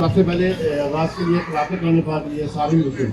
सबसे पहले आवाज़ के लिए क्लापिंग करने पा लिए सारी मुस्लिम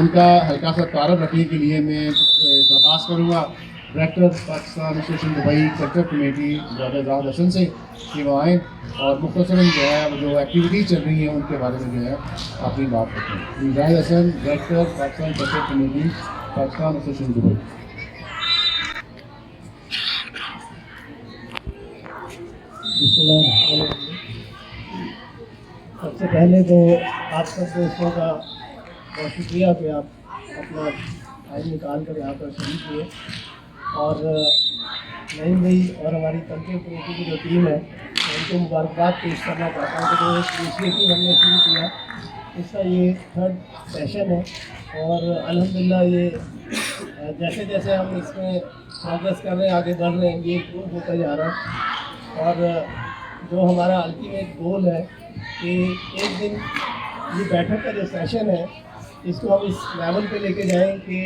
उनका हल्का सा तारफ रखने के लिए मैं दरख्वास्त करूँगा director Pakistan association Dubai sector committee Javed Hasan से कि वो आएँ और मुख्तसरन जो है जो एक्टिविटीज़ चल रही हैं उनके बारे में जो है अपनी बात रखें। Javed Hasan director Pakistan sector committee Pakistan association Dubai. सबसे पहले तो आप सब दोस्तों का बहुत शुक्रिया कि आप अपना टाइम निकाल कर यहाँ पर शरीक हुए और नईम भाई और हमारी कंट्रोल कमेटी की जो टीम है उनको मुबारकबाद पेश करना चाहता हूँ कि जो इनिशिएटिव हमने शुरू किया इसका ये 3rd सेशन है और अल्हम्दुलिल्लाह ये जैसे जैसे हम इसमें प्रोग्रेस कर रहे हैं आगे बढ़ रहे हैं ये इम्प्रूव होता जा रहा है और जो हमारा अल्टीमेट गोल है कि एक दिन ये बैठक का जो सेशन है इसको हम इस लेवल पे लेके जाएं कि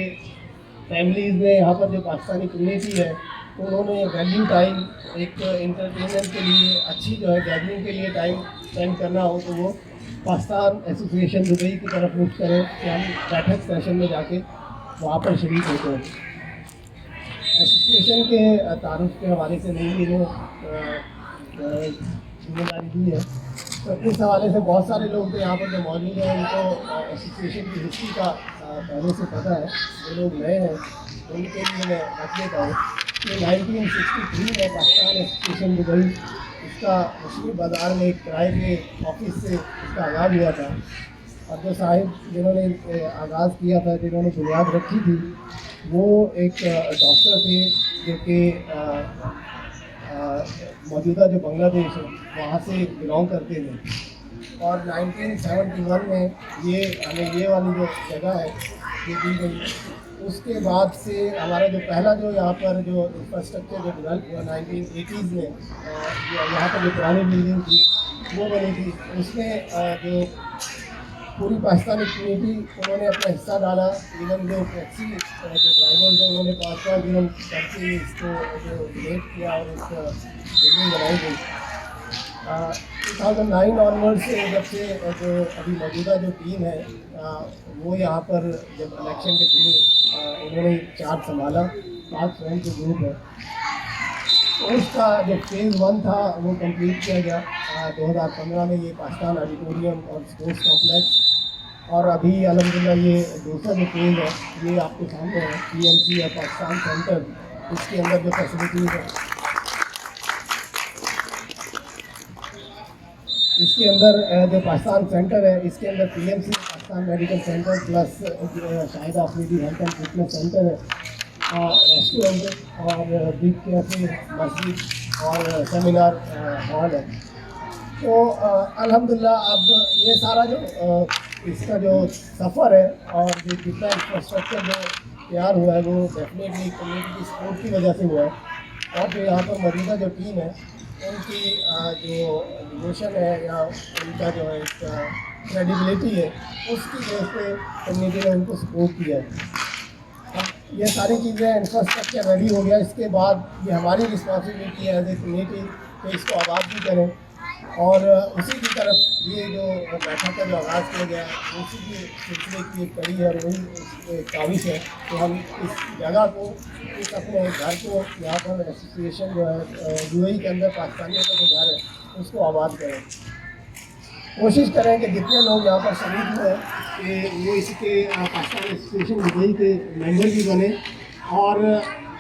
फैमिलीज़ में यहाँ पर जो पाकिस्तानी कम्युनिटी है तो उन्होंने वैल्यू टाइम एक इंटरटेनमेंट के लिए अच्छी जो है गैदरिंग के लिए टाइम स्पेंड करना हो तो वो पाकिस्तान एसोसिएशन दुबई की तरफ रुख करें कि हम बैठक सेशन में जाके वहाँ पर शरीक होते हैं। एसोसिएशन के तारुफ के हवाले से नहीं जिम्मेदारी दी है तो इस हवाले से बहुत सारे लोग तो यहाँ पर जो मौजूद हैं उनको एसोसिएशन की हिस्ट्री का पहले से पता है। जो लोग नए हैं उनके लिए मैं रख देता हूँ कि 1963 में पाकिस्तान एसोसिएशन दुबई इसका मशहूर बाज़ार में एक किराए के ऑफिस से इसका आगाज़ हुआ था और जो साहिब जिन्होंने आगाज़ किया था जिन्होंने बुनियाद रखी थी वो एक डॉक्टर थे जो कि मौजूदा जो बांग्लादेश है वहाँ से बिलोंग करते थे और 1971 में ये हमें ये वाली जो जगह है ये दी गई। उसके बाद से हमारा जो पहला जो यहाँ पर जो इंफ्रास्ट्रक्चर जो डेवलप हुआ 1980s में यहाँ पर जो पुरानी बिल्डिंग थी वो बनी थी उसमें जो पूरी पाकिस्तानी कम्युनिटी उन्होंने अपना हिस्सा डाला। इवन जो टैक्सी जो ड्राइवर्स हैं उन्होंने 5-5 दिन करके इसको जो डोनेट किया और एक बिल्डिंग बनाई गई। 2009 ऑनवर्ड से जब से जो अभी मौजूदा जो टीम है वो यहाँ पर जब इलेक्शन के थ्रू उन्होंने चार्ज संभाला 5 फ्रेंड जो ग्रुप है तो उसका जो फेज़ 1 था वो कंप्लीट किया गया 2015 में ये पाकिस्तान ऑडिटोरियम और स्पोर्ट्स कॉम्प्लेक्स और अभी अल्हम्दुलिल्लाह ये दूसरा जो फेज़ है ये आपके सामने है PMC है पाकिस्तान सेंटर इसके अंदर जो फैसिलिटीज़ है इसके अंदर जो पाकिस्तान सेंटर है इसके अंदर PMC Pakistan medical centre plus Shahid Afridi health and fitness centre है रेस्टोरेंट और बिग कैफे मस्जिद और सेमिनार हॉल है। तो अल्हम्दुलिल्लाह अब ये सारा जो इसका जो सफ़र है और जो जितना इंफ्रास्ट्रक्चर जो तैयार हुआ है वो डेफिनेटली कम्युनिटी की सपोर्ट की वजह से हुआ है। और जो यहाँ पर मौजूदा जो टीम है उनकी जो डिवोशन है या उनका जो है क्रेडिबिलिटी है उसकी वजह से कम्युनिटी ने उनको सपोर्ट किया है। अब ये सारी चीज़ें इंफ्रास्ट्रक्चर रेडी हो गया, इसके बाद ये हमारी रिस्पॉन्सिबिलिटी है एज ए कम्युनिटी कि इसको आबाद भी करें। और उसी की तरफ ये जो बैठक का जो आगाज़ किया गया है उसी की सिलसिले की एक कड़ी है और वही एक काविश है कि हम इस जगह को, इस अपने घर को यहाँ पर एसोसिएशन जो है यूएई के अंदर पाकिस्तानियों का जो घर है उसको आबाद करें। कोशिश करें कि जितने लोग यहाँ पर शरीक हुए कि वो इसके पाकिस्तान एसोसिएशन यूएई के मेंबर भी बने और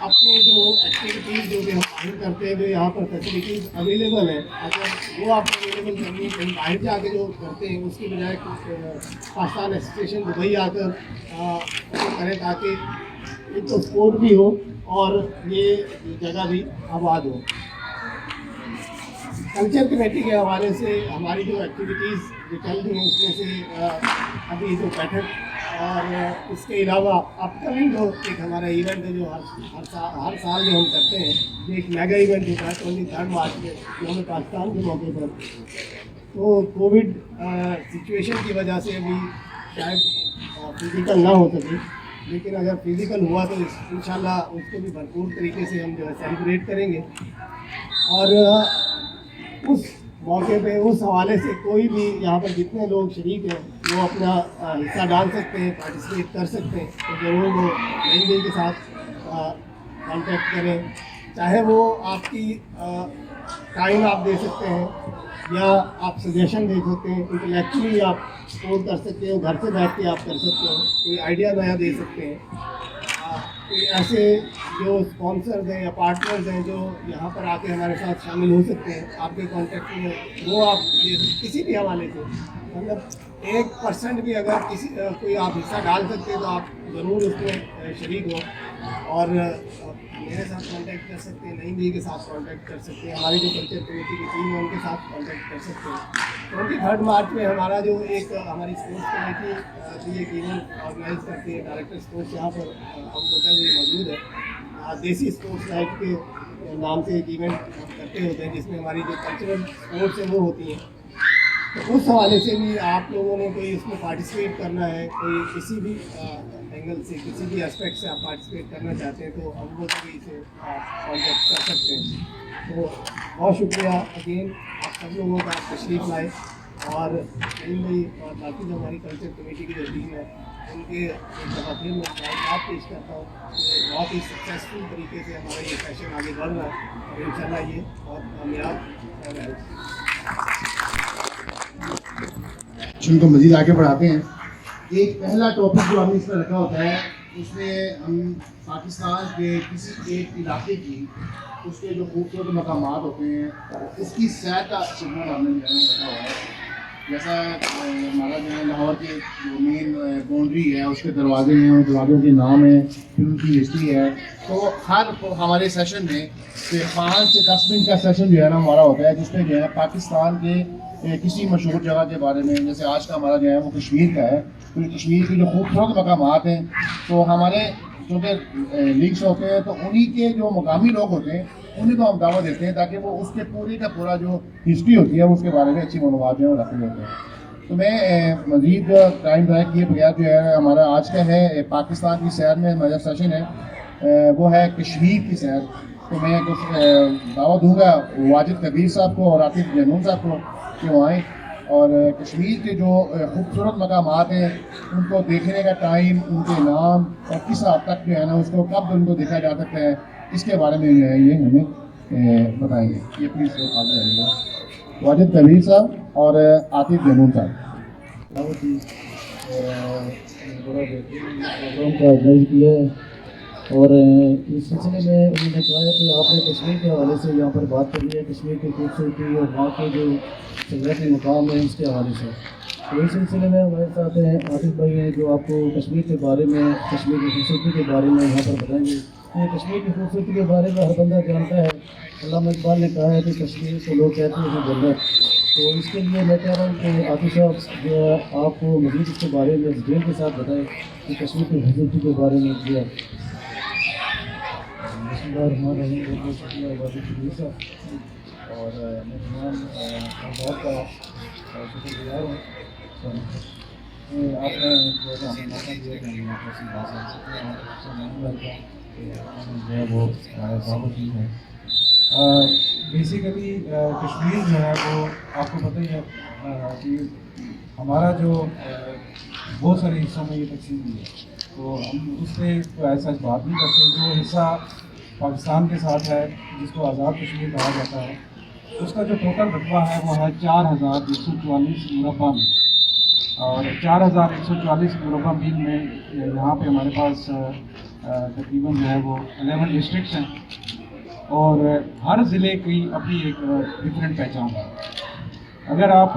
अपने जो एक्टिविटीज़ जो भी हम बाहर करते हैं जो यहाँ पर फैसिलिटीज़ अवेलेबल है अगर वो आप अवेलेबल करनी कहीं बाहर जाके जो करते हैं उसके बजाय पाकिस्तान एसोसिएशन दुबई आकर करें ताकि एक तो स्पोर्ट भी हो और ये जगह भी आबाद हो। कल्चर कमेटी के हवाले से हमारी जो एक्टिविटीज़ जो चल रही हैं उसमें से अभी जो बैठक और इसके अलावा अपकमिंग जो एक हमारा इवेंट है जो हर साल जो हम करते हैं जो एक मेगा इवेंट होता है 23 मार्च में यौम पाकिस्तान के मौके पर। तो कोविड सिचुएशन की वजह से अभी शायद फिज़िकल ना हो सके, लेकिन अगर फिज़िकल हुआ तो इंशाल्लाह उसको भी भरपूर तरीके से हम जो है सेलिब्रेट करेंगे। और उस मौके पे उस हवाले से कोई भी यहाँ पर जितने लोग शरीक हैं वो अपना हिस्सा डाल सकते हैं, पार्टिसिपेट कर सकते हैं। तो ज़रूर वो नई के साथ कांटेक्ट करें, चाहे वो आपकी टाइम आप दे सकते हैं या आप सजेशन दे सकते हैं, इंटेलेक्चुअली आप सपोर्ट कर सकते हो, घर से बैठ के आप कर सकते हैं, कोई आइडिया नया दे सकते हैं। कोई ऐसे जो स्पॉन्सर्स हैं या पार्टनर्स हैं जो यहाँ पर आके हमारे साथ शामिल हो सकते हैं आपके कॉन्टेक्ट में, वो आप किसी भी हवाले से मतलब 1% भी अगर किसी कोई आप हिस्सा डाल सकते हैं तो आप ज़रूर उसमें शरीक हो और मेरे साथ कांटेक्ट कर सकते हैं, नईम जी के साथ कांटेक्ट कर सकते हैं, हमारी जो कल्चर कमेटी की टीम है उनके साथ कांटेक्ट कर सकते हैं। 23 मार्च में हमारा जो एक हमारी स्पोर्ट्स कमेटी भी एक इवेंट ऑर्गेनाइज करती है, डायरेक्टर स्पोर्ट्स यहाँ पर हम लोग भी मौजूद है। देसी स्पोर्ट्स नाइट के नाम से एक इवेंट हम करते होते हैं जिसमें हमारी जो कल्चरल स्पोर्ट्स हैं वो होती हैं। तो उस हवाले से भी आप लोगों ने कोई इसमें पार्टिसिपेट करना है, कोई किसी भी एंगल से किसी भी एस्पेक्ट से आप पार्टिसिपेट करना चाहते हैं तो हम लोग भी इसे कॉन्टेक्ट कर सकते हैं। तो बहुत शुक्रिया अगेन आप सब लोगों का तशरीफ़ लाए और नईम भाई और बाकी जो हमारी कल्चर कमेटी की जो टीम है उनके एक दफ़ा फिर मैं बात पेश करता हूँ कि बहुत ही सक्सेसफुल तरीके से हमारा ये सेशन आगे बढ़ रहा है और इंशाल्लाह ये बहुत कामयाब रहेगा। को मज़ीद आगे बढ़ाते हैं। एक पहला टॉपिक जो हमने इसमें रखा होता है उसमें हम पाकिस्तान के किसी एक इलाके की उसके जो खूबसूरत मकामात होते हैं उसकी सैर का सिग्नल हमने रखा हुआ है। जैसा हमारा जो है लाहौर के जो मेन बाउंड्री है उसके दरवाजे हैं, उन दरवाज़ों के नाम है, फिर उनकी हिस्ट्री है। तो हर हमारे सेशन में 5 से 10 मिनट का सेशन जो है ना हमारा होता है जिसमें जो है पाकिस्तान के किसी मशहूर जगह के बारे में, जैसे आज का हमारा जो है वो कश्मीर का है, तो कश्मीर की जो खूबसूरत मकामात हैं तो हमारे जो लिंक्स होते हैं तो उन्हीं के जो मकामी लोग होते हैं उन्हीं को हम दावा देते हैं ताकि वो उसके पूरी का पूरा जो हिस्ट्री होती है उसके बारे में अच्छी मालूमात जो है रख रहे होते हैं। तो मैं मज़ीद टाइम ज़ाया किए बगैर जो है हमारा आज का है पाकिस्तान की सैर में हमारा सेशन है वो है कश्मीर की सैर। तो मैं कुछ दावा दूँगा वाजिद कबीर साहब को और आतिफ जनून साहब को कि वो आएँ और कश्मीर के जो खूबसूरत मकामात हैं उनको देखने का टाइम, उनके नाम और किस हद तक जो है ना उसको कब उनको देखा जा सकता है इसके बारे में जो है ये हमें बताएंगे। ये प्लीज़ आगे आइएगा वाजिद कबीर साहब और आतिफ जनून साहब। बहुत ही बड़ा प्रोग्राम का ऑर्गेनाइज किया है और इस सिलसिले में उन्होंने कहा है कि आपने कश्मीर के हवाले से यहाँ पर बात करनी है, कश्मीर की खूबसूरती और वहाँ के जो सयाहती मकाम है उसके हवाले से। तो इस सिलसिले में हमारे साथ हैं आतिफ भाई हैं जो आपको कश्मीर के बारे में, कश्मीर की खूबसूरती के बारे में यहाँ पर बताएंगे। ये कश्मीर की खूबसूरती के बारे में हर बंदा जानता है। अल्लामा इकबाल ने कहा है कि कश्मीर को लोग कहते हैं जन्नत। तो इसके लिए मैं कह रहा हूँ कि आतिफ साहब जो है आपको मज़ीद इसके बारे में डिटेल के साथ बताएं कि कश्मीर की खूबसूरती के बारे में जो है। बहुत बहुत शुक्रिया वाजिद शरीफ साहब और मेहमान आज़ाद का शुक्रगुजार हूँ। आपने जो है हमें मौका दिया कि हम आपको से बात कर सकते हैं और जो है वो बहुत ही है। बेसिकली कश्मीर जो है वो आपको पता ही है कि हमारा जो बहुत सारे हिस्सों में ये तकसीम हुई है, तो हम उस पर तो ऐसा बात नहीं करते। जो हिस्सा पाकिस्तान के साथ है जिसको आज़ाद कश्मीर कहा जाता है, उसका जो टोटल रकबा है वो है 4144 मुरबा मील। और 4144 मुरबा मील में यहाँ पे हमारे पास तकरीबन जो है वो 11 डिस्ट्रिक्ट्स हैं और हर ज़िले की अपनी एक डिफरेंट पहचान है। अगर आप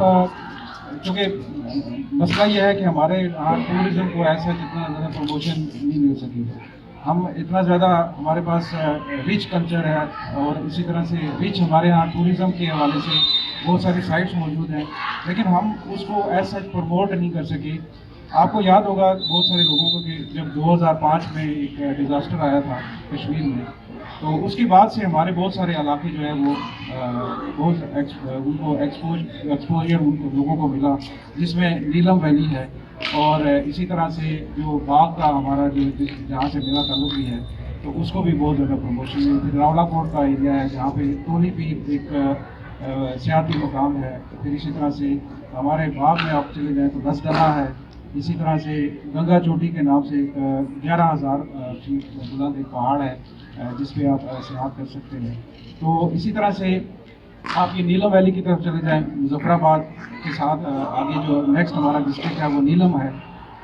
क्योंकि मसला यह है कि हमारे यहाँ टूरिज़्म को ऐसा जितना ज़्यादा प्रमोशन नहीं मिल सकी है। हम इतना ज़्यादा हमारे पास रिच कल्चर है और इसी तरह से रिच हमारे यहाँ टूरिज़्म के हवाले से बहुत सारी साइट्स मौजूद हैं, लेकिन हम उसको ऐसा प्रमोट नहीं कर सके। आपको याद होगा बहुत सारे लोगों को कि जब 2005 में एक डिज़ास्टर आया था कश्मीर में, तो उसके बाद से हमारे बहुत सारे इलाके जो है वो उनको एक्सपोजर उनको लोगों को मिला, जिसमें नीलम वैली है और इसी तरह से जो बाग का हमारा जो जहाँ से मेरा ताल्लुक भी है, तो उसको भी बहुत ज़्यादा प्रमोशन मिली। फिर रावलाकोट का एरिया है जहाँ पे टोली पीर एक सियाती मकाम है। फिर इसी तरह से हमारे बाग में आप चले जाएँ तो दसदला है। इसी तरह से गंगा चोटी के नाम से 11,000 फीट बुलंद एक पहाड़ है जिस पे आप सयाहत कर सकते हैं। तो इसी तरह से आप ये नीलम वैली की तरफ चले जाएं, मुजफ्फराबाद के साथ आगे जो नेक्स्ट हमारा डिस्ट्रिक्ट है वो नीलम है।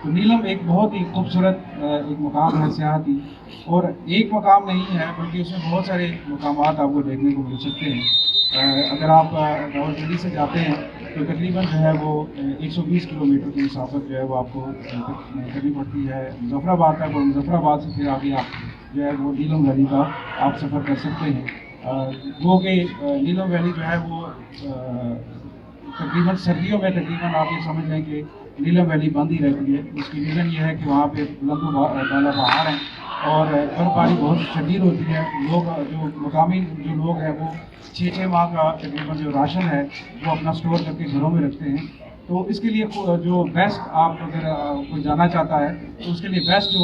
तो नीलम एक बहुत ही खूबसूरत एक मकाम है सियाहती, और एक मकाम नहीं है बल्कि उसमें बहुत सारे मकामात आपको देखने को मिल सकते हैं। अगर आप रावलपिंडी से जाते हैं तो तकरीबन जो है वो 120 किलोमीटर की मुसाफत जो है वो आपको करनी पड़ती है मुजफ्फराबाद तक, और मुजफ्फराबाद से फिर आगे आप जो है वो नीलम वैली का आप सफ़र कर सकते हैं। वो कि नीलम वैली जो है वो तकरीबन सर्दियों में तकरीबन आप ये समझ लें कि नीलम वैली बंद ही रहती है। उसकी रीज़न ये है कि वहाँ पे बुलंद वाला पहाड़ है और बर्फबारी बहुत शदीद होती है। लोग जो मकामी जो लोग हैं वो 6-6 माह का तकरीबन जो राशन है वो अपना स्टोर करके घरों में रखते हैं। तो इसके लिए जो बेस्ट आप अगर कोई जाना चाहता है तो उसके लिए बेस्ट जो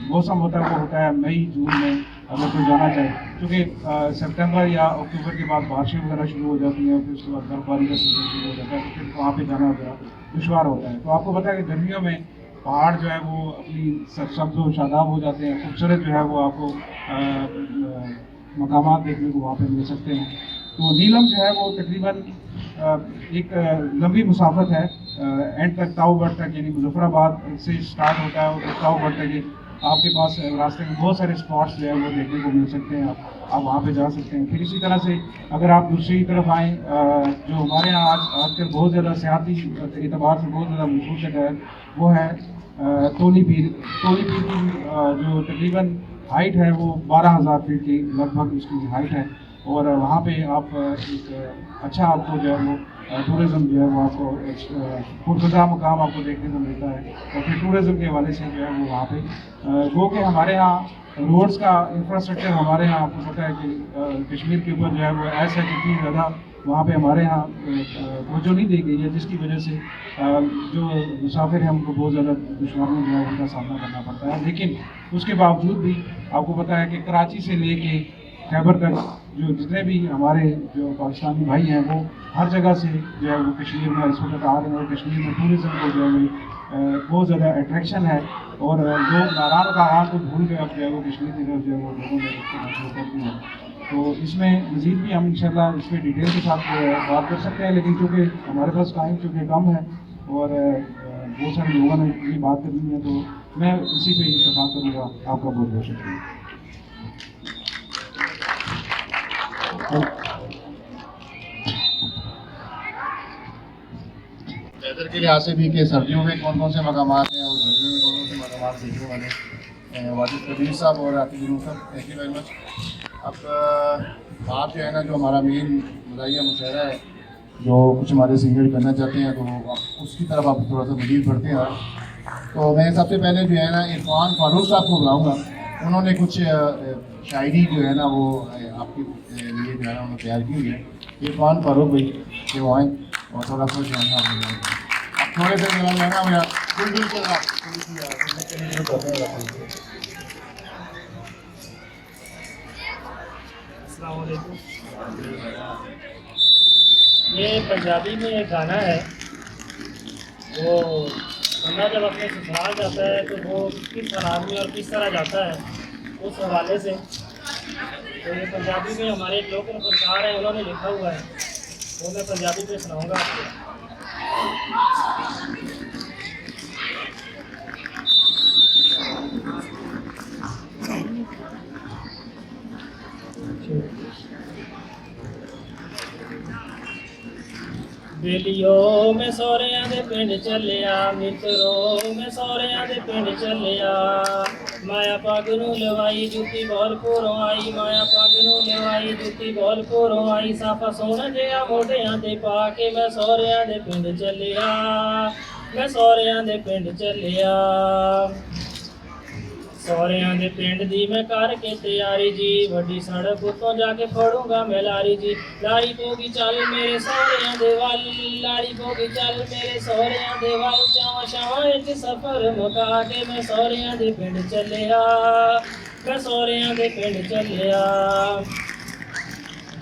मौसम होता है वो होता है मई जून में, अगर कोई जाना चाहे, क्योंकि सितंबर या अक्टूबर के बाद बारिशें वगैरह शुरू हो जाती हैं, फिर उसके बाद बर्फबारी का सीजन शुरू हो जाता है, तो फिर वहाँ पे जाना वगैरह दुशवार होता है। तो आपको पता है कि गर्मियों में पहाड़ जो है वो अपनी सब्ज़ व शादाब हो जाते हैं, खूबसूरत जो है वो आपको मकामात देखने को वहाँ पे मिल सकते हैं। तो नीलम जो है वो तकरीबन एक लंबी मुसाफत है एंड तक ताऊबट तक, यानी मुजफ्फराबाद से स्टार्ट होता है और ताऊबट तक आपके पास रास्ते में बहुत सारे स्पॉट्स जो है वो देखने को मिल सकते हैं। आप वहाँ पे जा सकते हैं। फिर इसी तरह से अगर आप दूसरी तरफ आएँ, जो हमारे यहाँ आजकल बहुत ज़्यादा सियाती एतबार से बहुत ज़्यादा मशहूर जगह है वो है तोली पीर। तोली पीर की जो तकरीबन हाइट है वो 12,000 फीट की लगभग उसकी हाइट है, और वहाँ पे आप एक अच्छा आपको जो है वो टूरिज़्म जो है वो आपको पुरफजा मकाम आपको देखने को मिलता है। और फिर टूरिज़्म के हवाले से जो है वो वहाँ पे वो कि हमारे यहाँ रोड्स का इंफ्रास्ट्रक्चर हमारे यहाँ आपको पता है कि कश्मीर के ऊपर जो है वो ऐसा कितनी ज़्यादा वहाँ पे हमारे यहाँ तवज्जो नहीं दी गई है, जिसकी वजह से जो मुसाफिर हैं उनको बहुत ज़्यादा दुश्वारियों जो है उनका सामना करना पड़ता है। लेकिन उसके बावजूद भी आपको पता है कि कराची से लेके खैबर तक जो जितने भी हमारे जो पाकिस्तानी भाई हैं वो हर जगह से जो है वो कश्मीर में इस वक्त आ रहे हैं, और कश्मीर में टूरिज़्म को जो है बहुत ज़्यादा अट्रैक्शन है, और लोग नारायण का हाथ को भूल के अब जो है वो कश्मीर की तरफ जो है वो लोगों में शुरू करते हैं। तो इसमें मज़ीद भी हम इंशाल्लाह इस पर डिटेल के साथ बात कर सकते हैं, लेकिन चूँकि हमारे पास टाइम चूँकि कम है और बहुत सारे लोगों ने ये बात करनी है, तो मैं इसी पे इत्तेफाक करूँगा। आपका बहुत बहुत शुक्रिया। वेदर के लिहाज से भी कि सर्दियों में कौन कौन से मकामात हैं और गर्मियों में कौन कौन से मकामात देखने वाले हैं। वाजिद कबीर साहब और आतिफ साहब, थैंक यू वेरी मच। अब आप जो है ना, जो हमारा मेन मज़ाहिया मुशायरा है, जो कुछ हमारे सीनियर करना चाहते हैं, तो उसकी तरफ आप थोड़ा सा मज़ीद बढ़ते हैं। तो मैं सबसे पहले जो है ना इरफान फारूक साहब को बुलाऊँगा। उन्होंने कुछ शायरी जो है ना वो आपके लिए जो है ना उन्होंने तैयार की हुई है। इरफान फारूक भाई कि वो आएँ और थोड़ा सा जो है ना आप थोड़े से जो है ना मेरा अस्सलाम वालेकुम। ये पंजाबी में एक गाना है, वो बंदा जब अपने ससुराल जाता है तो वो किस हालात में और किस तरह जाता है, उस हवाले से। तो ये पंजाबी में हमारे एक लोकल फनकार हैं, उन्होंने लिखा हुआ है, वो मैं पंजाबी में सुनाऊंगा आपको। बेलियो मैं सौरियां दे पिंड चलिया, मित्रो मैं सौरियां दे पिंड चलिया। माया पग नूं लवाई जुत्ती बोलपुरों आई, माया पग नूं लवाई जुत्ती बोलपुरों आई। साफा सोहना जिहा मोढियां ते पा के मैं सौरियां दे पिंड चलिया, मैं सौरियां दे पिंड चलिया। सौरियां दे पिंड दी मैं करके तैयारी जी, वड्डी सड़क उत्तों जाके फड़ूंगा मैं लारी जी। लारी पोगी चल मेरे सौरियां दे वल, लारी पोगी चल मेरे सौरियां दे वल। चावां शावां विच सफर मुका के मैं सौरियां दे पिंड चलिया, मैं सौरियां दे पिंड चलिया।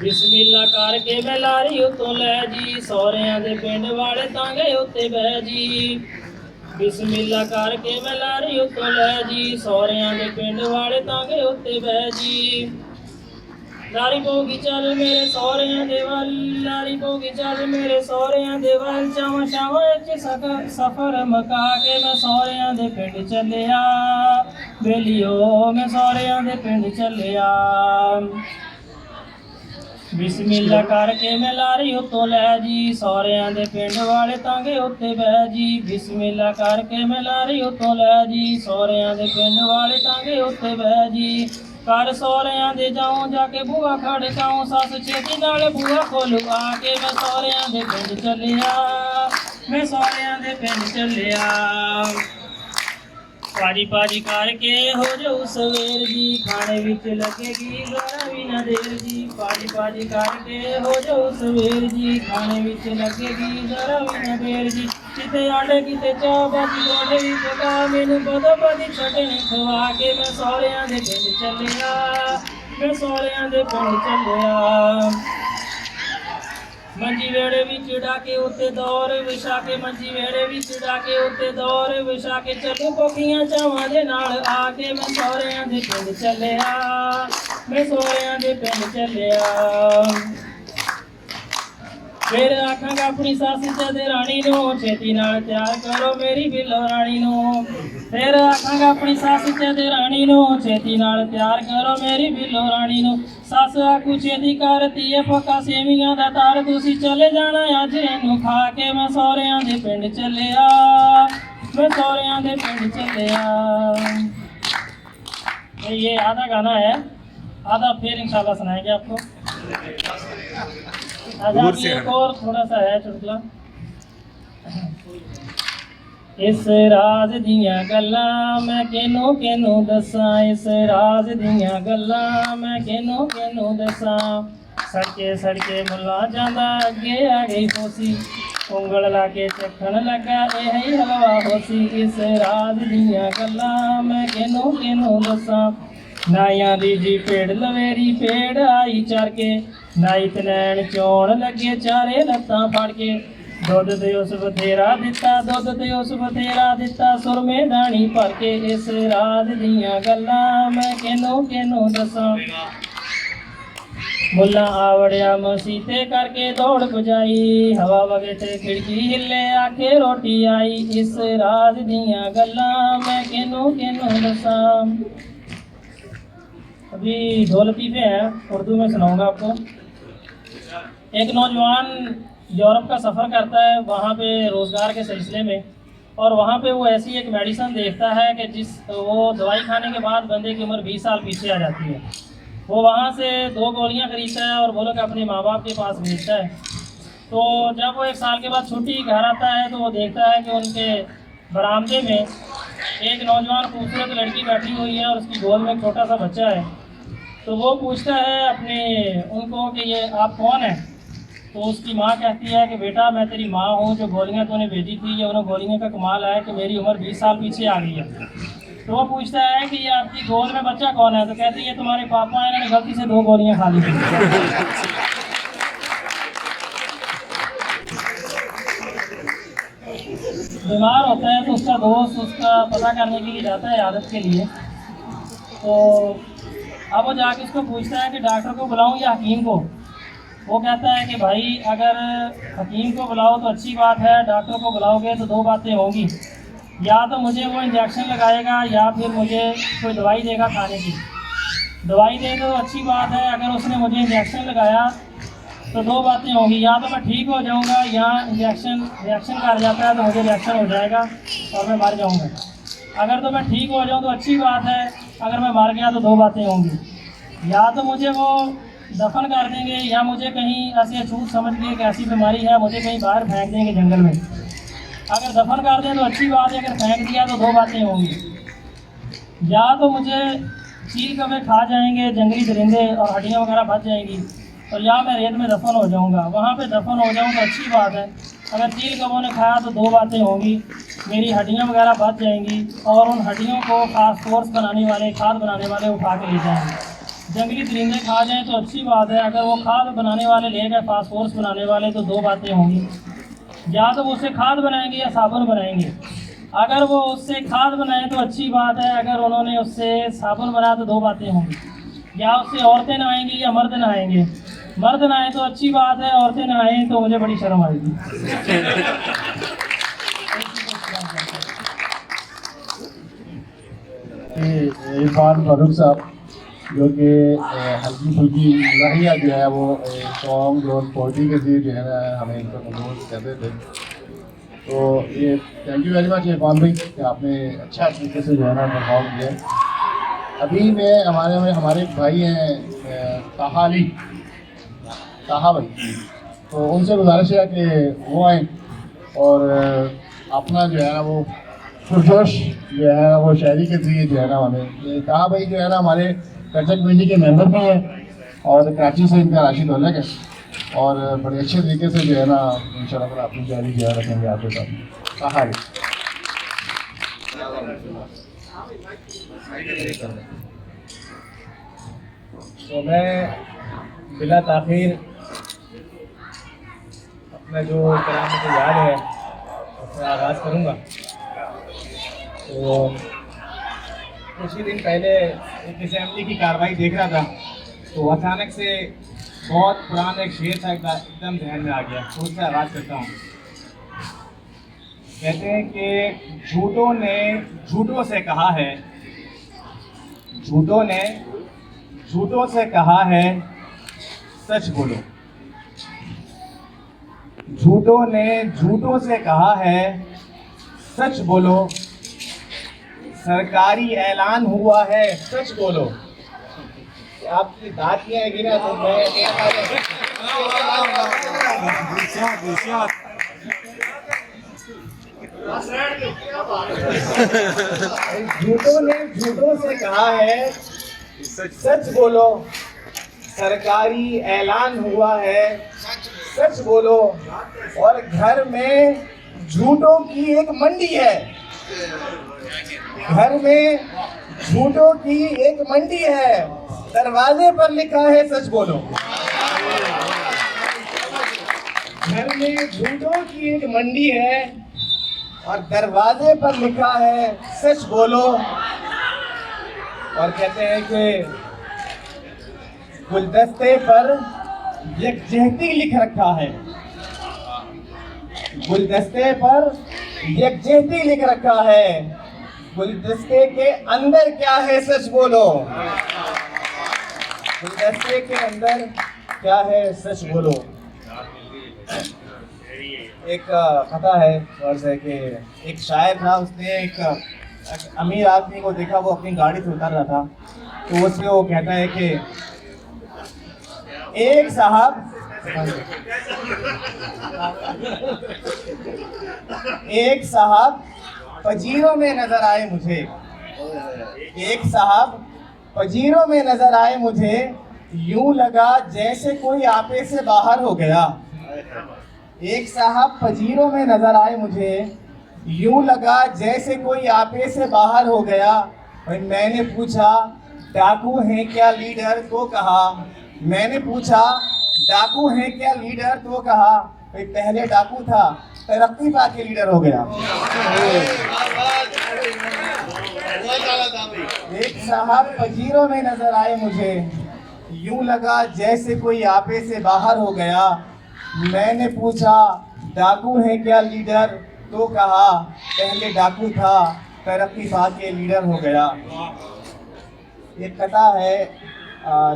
बिस्मिल्ला करके मैं लारी उत्तों लै जी, सौरियां दे पिंड वाले तांगे उत्ते बह जी। बिस्मिल्ला करके मैं लारी उत्तों लै जी, सौरियां दे पिंड वाले तांगे उत्ते बह जी। लारी पोगी चल मेरे सौरियां दे वल, लारी पोगी चल मेरे सौरियां दे वल। चावां शावां विच सफर मुका के मैं सौरियां दे पिंड चलिया, बेलियो मैं सौरियां दे पिंड चलिया। बिस्मिल्ला करके मैं लारी उत्तों लै जी, सौरियां दे पिंड वाले तांगे उत्ते बह जी। बिस्मिल्ला करके मैं लारी उत्तों लै जी, सौरियां दे पिंड वाले तांगे उत्ते बह जी। कर सौरियां दे जाऊं जाके बूहा खड़काऊं, सस छेती नाल बूहा खोलू आके मैं सौरियां दे पिंड चलिया, मैं सौरियां दे पिंड चलिया। पाजी पाजी करके हो जाऊ सवेर जी, खाने विच लगेगी जरा भी ना देर जी। पाजी पाजी करके हो जाऊ सवेर जी, खाने विच लगेगी जरा भी ना देर जी। किते आंडे किते चाह बाजी गोडे भी पका, मैनू बदो बदी चटनी खवा के मैं सौरियां दे पिंड चलिया, मैं सौरियां दे पिंड चलिया। मंजी वेड़े विच डाके उत्ते दौर विछा के, मंजी वेड़े विच डाके उत्ते दौर विछा के। चलू कोखियां चावां दे नाल आके मैं सौरियां दे पिंड चलिया, मैं सौरियां दे पिंड चलिया। फिर आखांगा अपनी सस ते राणी नूं, छेती नाल तैयार करो मेरी बिलो राणी नूं। फिर आखांगा अपनी सस ते राणी नूं, छेती नाल तैयार करो मेरी बिलो राणी नूं। सस आखू छेती कर धीए पक्का सेवियां दा तार, तुसी चले जाना अज इनू खा के मैं सौरियां दे पिंड चलिया, मैं सौरियां दे पिंड चलिया। ये आधा गाना है, आधा फिर इंशाल्लाह सुनाएंगे आपको। एक और थोड़ा सा है चुटकुला। इस राज दियां गल्लां मैं किनू किनू दसां, इस राज दियां गल्लां मैं किनू किनू दसां। सड़के सड़के मुला जांदा अगे आ गई होसी, उंगल लाके चखण लगा यह हलवा होसी। इस राज दियां गल्लां मैं किनू किनू दसां। नाइयां दी जी पेड़ लवेरी पेड़ आई चर के, नाई तनैन चोण लगे चारे लत्तां फड़ के। दुध ते उस बथेरा दिता, दुध ते उस बथेरा दिता, सुरमे दानी भर के। इस राज दियां गल्लां मैं किनू किनू दसां। मुल्ला आवड़िया मसीते करके दौड़ बजाई, हवा वगे ते खिड़की हिले आखे रोटी आई। इस राज दियां गल्लां मैं किनू किनू दसां। अभी ढोलकी पे है, उर्दू में सुनाऊंगा आपको। एक नौजवान यूरोप का सफ़र करता है, वहाँ पे रोज़गार के सिलसिले में और वहाँ पे वो ऐसी एक मेडिसिन देखता है कि वो दवाई खाने के बाद बंदे की उम्र 20 साल पीछे आ जाती है। वो वहाँ से 2 गोलियाँ खरीदता है और बोलो कि अपने माँ बाप के पास भेजता है। तो जब वो 1 साल के बाद छुट्टी घर आता है तो वो देखता है कि उनके बरामदे में एक नौजवान खूबसूरत लड़की बैठी हुई है और उसकी गोद में एक छोटा सा बच्चा है। तो वो पूछता है उनको कि ये आप कौन हैं? तो उसकी माँ कहती है कि बेटा मैं तेरी माँ हूँ, जो गोलियाँ तूने भेजी थी ये उन्हें गोलियों का कमाल है कि मेरी उम्र 20 साल पीछे आ गई है। तो वो पूछता है कि ये आपकी गोद में बच्चा कौन है? तो कहती है ये तुम्हारे पापा हैं, इन्होंने गलती से 2 गोलियाँ खा ली थी। बीमार होता है तो उसका दोस्त उसका पता करने के लिए जाता है आदत के लिए। तो अब वो जाके उसको पूछता है कि डॉक्टर को बुलाऊं या हकीम को? वो कहता है कि भाई अगर हकीम को बुलाओ तो अच्छी बात है, डॉक्टर को बुलाओगे तो 2 बातें होंगी, या तो मुझे वो इंजेक्शन लगाएगा या फिर मुझे कोई दवाई देगा खाने की। दवाई दे तो अच्छी बात है, अगर उसने मुझे इंजेक्शन लगाया तो 2 बातें होंगी, या तो मैं ठीक हो जाऊंगा या इंजेक्शन रिएक्शन कर जाता है तो मुझे रिएक्शन हो जाएगा और मैं मर जाऊंगा। अगर तो मैं ठीक हो जाऊं तो अच्छी बात है, अगर मैं मर गया तो 2 बातें होंगी, या तो मुझे वो दफन कर देंगे या मुझे कहीं ऐसे छूट समझ के कि ऐसी बीमारी है मुझे कहीं बाहर फेंक देंगे जंगल में। अगर दफन कर दें तो अच्छी बात है, अगर फेंक दिया तो 2 बातें होंगी, या तो मुझे चील कौवे खा जाएंगे जंगली दरिंदे और हड्डियाँ वगैरह बच जाएंगी, और या मैं रेत में दफन हो जाऊंगा। वहाँ पे दफन हो जाऊँ तो अच्छी बात है, अगर चील कौवों ने खाया तो 2 बातें होंगी, मेरी हड्डियाँ वगैरह बच जाएंगी और उन हड्डियों को फास्फोरस बनाने वाले खाद बनाने वाले उठा के ले जाएंगे। जंगली दरिंदे खा जाएँ तो अच्छी बात है, अगर वो खाद बनाने वाले ले गए फास्फोरस बनाने वाले तो 2 बातें होंगी, या तो वो उससे खाद बनाएंगे या साबुन बनाएंगे। अगर वो उससे खाद बनाए तो अच्छी बात है, अगर उन्होंने उससे साबुन बनाया तो 2 बातें होंगी, या उससे औरतें नहाएंगी and मर्द नहाएंगे। मर्द नहाए तो अच्छी बात है, औरतें नहाएं तो मुझे बड़ी शर्म आएगी। इरफान फारूक साहब जो कि हल्की फुल्की लड़ियाँ जो है वो सॉन्ग और पोइट्री के लिए जो है ना हमें इनको कंपोज कहते थे। तो ये thank you very much Irfan भाई कि आपने अच्छा तरीके से जो है ना परफॉर्म किया। अभी मैं हमारे भाई हैं ताहा भाई, तो उनसे गुजारिश है कि वो आए और अपना जो है ना वो पुरजोश जो है वो शायरी के जरिए जो है ना हमें ताहा भाई जो है ना हमारे कल्चर कमेटी के मेंबर भी हैं और कराची से इनका राशिद औलक है और बड़े अच्छे तरीके से जो है ना इंशाल्लाह अपनी शायरी जो है रखेंगे आपके साथ। ताहा भाई तो मैं बिला ताखीर अपना जो कलाम मुझे याद है उससे आगाज़ करूँगा। तो कुछ ही दिन पहले एक असेंबली की कार्रवाई देख रहा था तो अचानक से बहुत पुराना एक शेर था एकदम ध्यान में आ गया, तो उससे आगाज़ करता हूँ। कहते हैं कि झूठों ने झूठों से कहा है, झूठों ने झूठों से कहा है सच बोलो। झूठों ने झूठों से कहा है सच बोलो। सरकारी ऐलान हुआ है सच बोलो। आपकी दातियाँ गिरा तो मैं झूठों ने झूठों से कहा है सच बोलो। सरकारी ऐलान हुआ है सच बोलो। और घर में झूठों की एक मंडी है, घर में झूठों की एक मंडी है, दरवाजे पर लिखा है सच बोलो। घर में झूठों की एक मंडी है और दरवाजे पर लिखा है सच बोलो। और कहते हैं कि गुलदस्ते पर यकजहती लिख रखा है, गुलदस्ते पर यकजहती लिख रखा है। गुलदस्ते के अंदर क्या है सच बोलो। गुलदस्ते के अंदर क्या है सच बोलो। एक कथा है वर्ष है कि एक शायर था, उसने एक अमीर आदमी को देखा, वो अपनी गाड़ी से उतर रहा था, तो उससे वो कहता है कि एक साहब पजीरों में नजर आए मुझे, एक साहब पजीरों में नजर आए मुझे, यूं लगा जैसे कोई आपे से बाहर हो गया। एक साहब पजीरों में नजर आए मुझे, यूं लगा जैसे कोई आपे से बाहर हो गया। और मैंने पूछा डाकू हैं क्या लीडर, तो कहा, मैंने पूछा डाकू हैं क्या लीडर, तो कहा भाई पहले डाकू था, तरक्की पाके लीडर हो गया। एक साहब पजीरों में नजर आए मुझे, यूं लगा जैसे कोई आपे से बाहर हो गया। मैंने पूछा डाकू है क्या लीडर, तो कहा पहले डाकू था, तरक्की पाके लीडर हो गया। एक कथा है,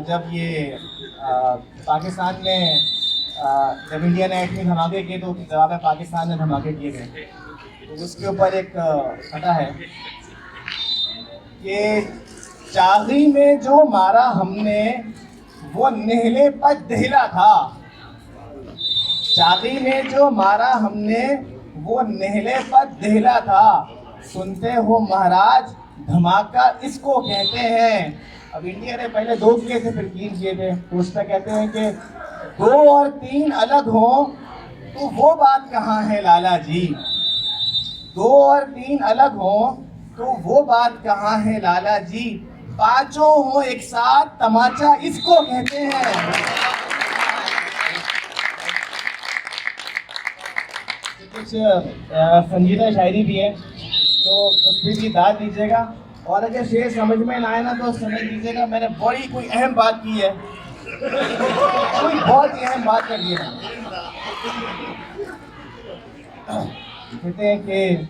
जब ये पाकिस्तान में जब इंडिया ने एटमी धमाके किए तो जवाब में पाकिस्तान ने धमाके किए गए, तो उसके ऊपर एक कथा है कि चागी में जो मारा हमने वो नेहले पर दहला था। चागी में जो मारा हमने वो नेहले पर दहला था। सुनते हो महाराज धमाका इसको कहते हैं। अब इंडिया ने पहले 2 किए थे, फिर 3 किए थे, तो उसमें कहते हैं कि 2 और 3 अलग हो तो वो बात कहाँ है लाला जी। 2 और 3 अलग हो तो वो बात कहाँ है लाला जी। पांचों हो एक साथ तमाचा इसको कहते हैं। कुछ संजीदा शायरी भी है, तो उस पर भी दाद दीजिएगा, और अगर शेर समझ में ना आए ना तो समझ लीजिएगा मैंने बड़ी कोई अहम बात की है, कोई बहुत ही अहम बात कर दी है। कहते हैं कि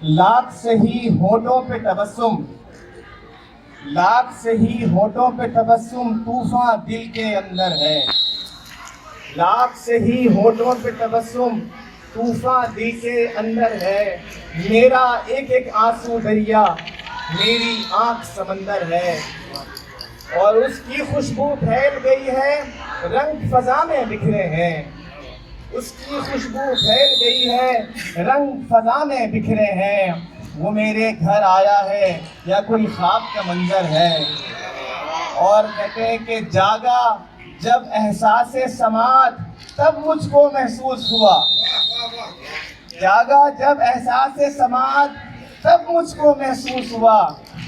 लाख सही होठों पे तबस्सुम, लाख सही होठों पे तबस्सुम, तूफान दिल के अंदर है। लाख सही होठों पे तबस्सुम, तूफान दिल के अंदर है। मेरा एक एक आंसू दरिया, मेरी आंख समंदर है। और उसकी खुशबू फैल गई है, रंग फजा में बिखरे हैं। उसकी खुशबू फैल गई है, रंग फजा में बिखरे हैं। वो मेरे घर आया है या कोई ख्वाब का मंजर है। और कहते हैं कि जागा जब एहसास समात, तब मुझको महसूस हुआ। जागा जब एहसास समात, तब मुझको महसूस हुआ।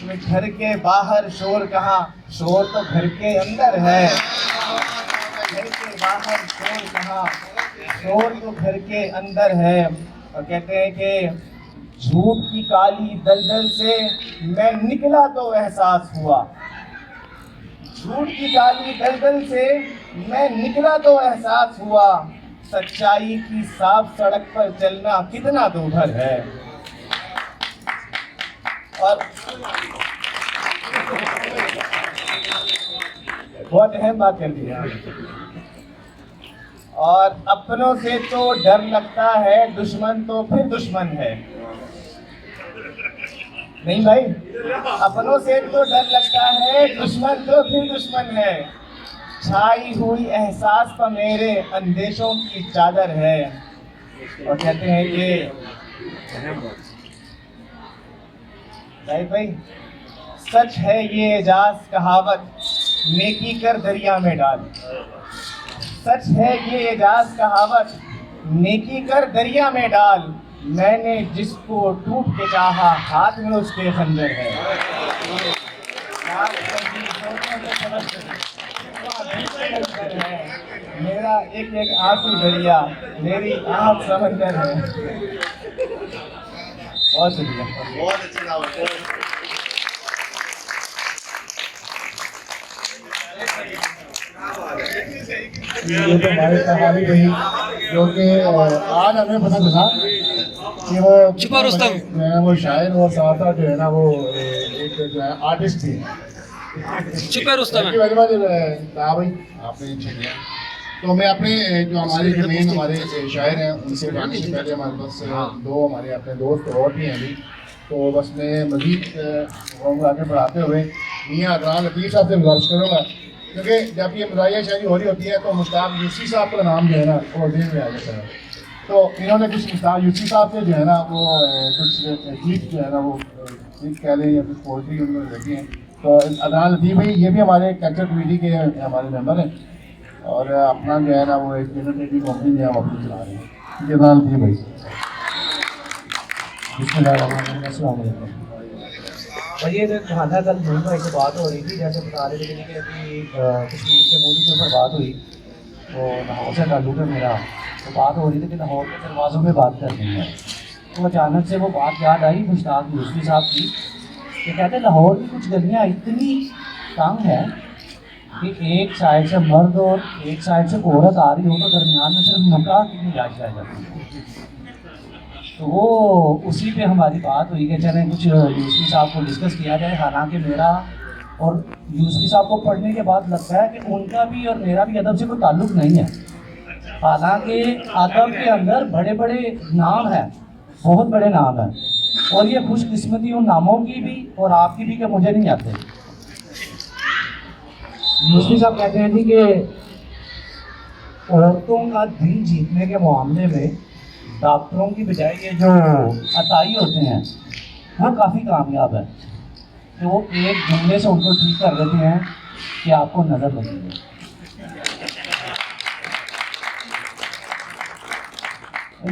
घर के बाहर शोर कहाँ, शोर तो घर के अंदर है। घर के बाहर शोर कहाँ, शोर तो घर के अंदर है। और कहते हैं कि झूठ की काली दलदल से मैं निकला तो एहसास हुआ। झूठ की काली दलदल से मैं निकला तो एहसास हुआ। सच्चाई की साफ सड़क पर चलना कितना दूभर है। और बहुत अहम बात कर दी है। और अपनों से तो डर लगता है, दुश्मन तो फिर दुश्मन है। नहीं भाई, अपनों से तो डर लगता है, दुश्मन तो फिर दुश्मन है। छाई हुई एहसास पर मेरे अंदेशों की चादर है। और कहते हैं कि भाई सच है ये एजाज कहावत, नेकी कर दरिया में डाल। सच है ये एजाज कहावत, नेकी कर दरिया में डाल। मैंने जिसको टूट के चाहा, हाथ में उसके खंजर है। मेरा एक एक आंसू दरिया, मेरी आँख समंदर है। बहुत शुक्रिया, बहुत अच्छा ये तो हमारी कहानी रही, जो कि आज हमें पता चला कि वो शायर और साथ साथ जो है ना वो एक जो है आर्टिस्ट थी। शुक्र रुस्तम है। भाई आपने छेड़ तो मैं अपने जो हमारे जो मेन हमारे शायर हैं उनसे जाने से पहले हमारे पास दो हमारे अपने दोस्त और भी हैं अभी, तो बस मैं मज़ीद को आगे बढ़ाते हुए मियाँ अदनान लतीफ़ साहब से गुजारिश करूँगा, क्योंकि जब ये मज़ाहिया शायरी हो रही होती है तो मुश्ताक यूसी साहब का नाम जो है ना वो जेल में आ जाता है। तो इन्होंने कुछ मुश्ताक यूसी साहब के जो है ना वो कुछ गीत जो है ना वो गीत कह लें या कुछ पोइट्री उन्होंने लिखी है। तो अदनान लतीफ़ भाई ये भी हमारे कल्चर कमेटी के हमारे मेम्बर हैं और अपना जो है ना वो एक यूनिटी कंपनी जो है वो अपनी चला रहे हैं। ये अदनान लतीफ़ भाई। बिस्मिल्लाहिर्रहमानिर्रहीम। और ये जो खाना कल मूवी भाई से बात हो रही थी, जैसे बता रहे थे कि अभी कश्मीर के मूवी के ऊपर बात हुई, तो लाहौर से ताल्लुक़ है मेरा, तो बात हो रही थी कि लाहौर के दरवाज़ों में बात करनी है। तो अचानक से वो बात याद आई मुश्ताक यूसुफ़ी साहब की, कि कहते लाहौर की कुछ गलियाँ इतनी तंग है कि एक साइड से मर्द और एक साइड से औरत आ रही हो तो दरमियान में सिर्फ निकाह की गुंजाइश रह जाती है। तो वो उसी पे हमारी बात हुई कि चलें कुछ यूसुफ़ी साहब को डिस्कस किया जाए। हालांकि मेरा और यूसुफ़ी साहब को पढ़ने के बाद लगता है कि उनका भी और मेरा भी अदब से कोई ताल्लुक़ नहीं है। हालांकि अदब के अंदर बड़े बड़े नाम हैं, बहुत बड़े नाम हैं, और ये खुशकिस्मती उन नामों की भी और आपकी भी कि मुझे नहीं आते। यूसुफ़ी साहब कहते हैं जी कि औरतों का दिल जीतने के मामले में डॉक्टरों की बजाय ये जो अताई होते हैं वो काफ़ी कामयाब है, कि वो एक जुमले से उनको ठीक कर देते हैं कि आपको नज़र लगेगी।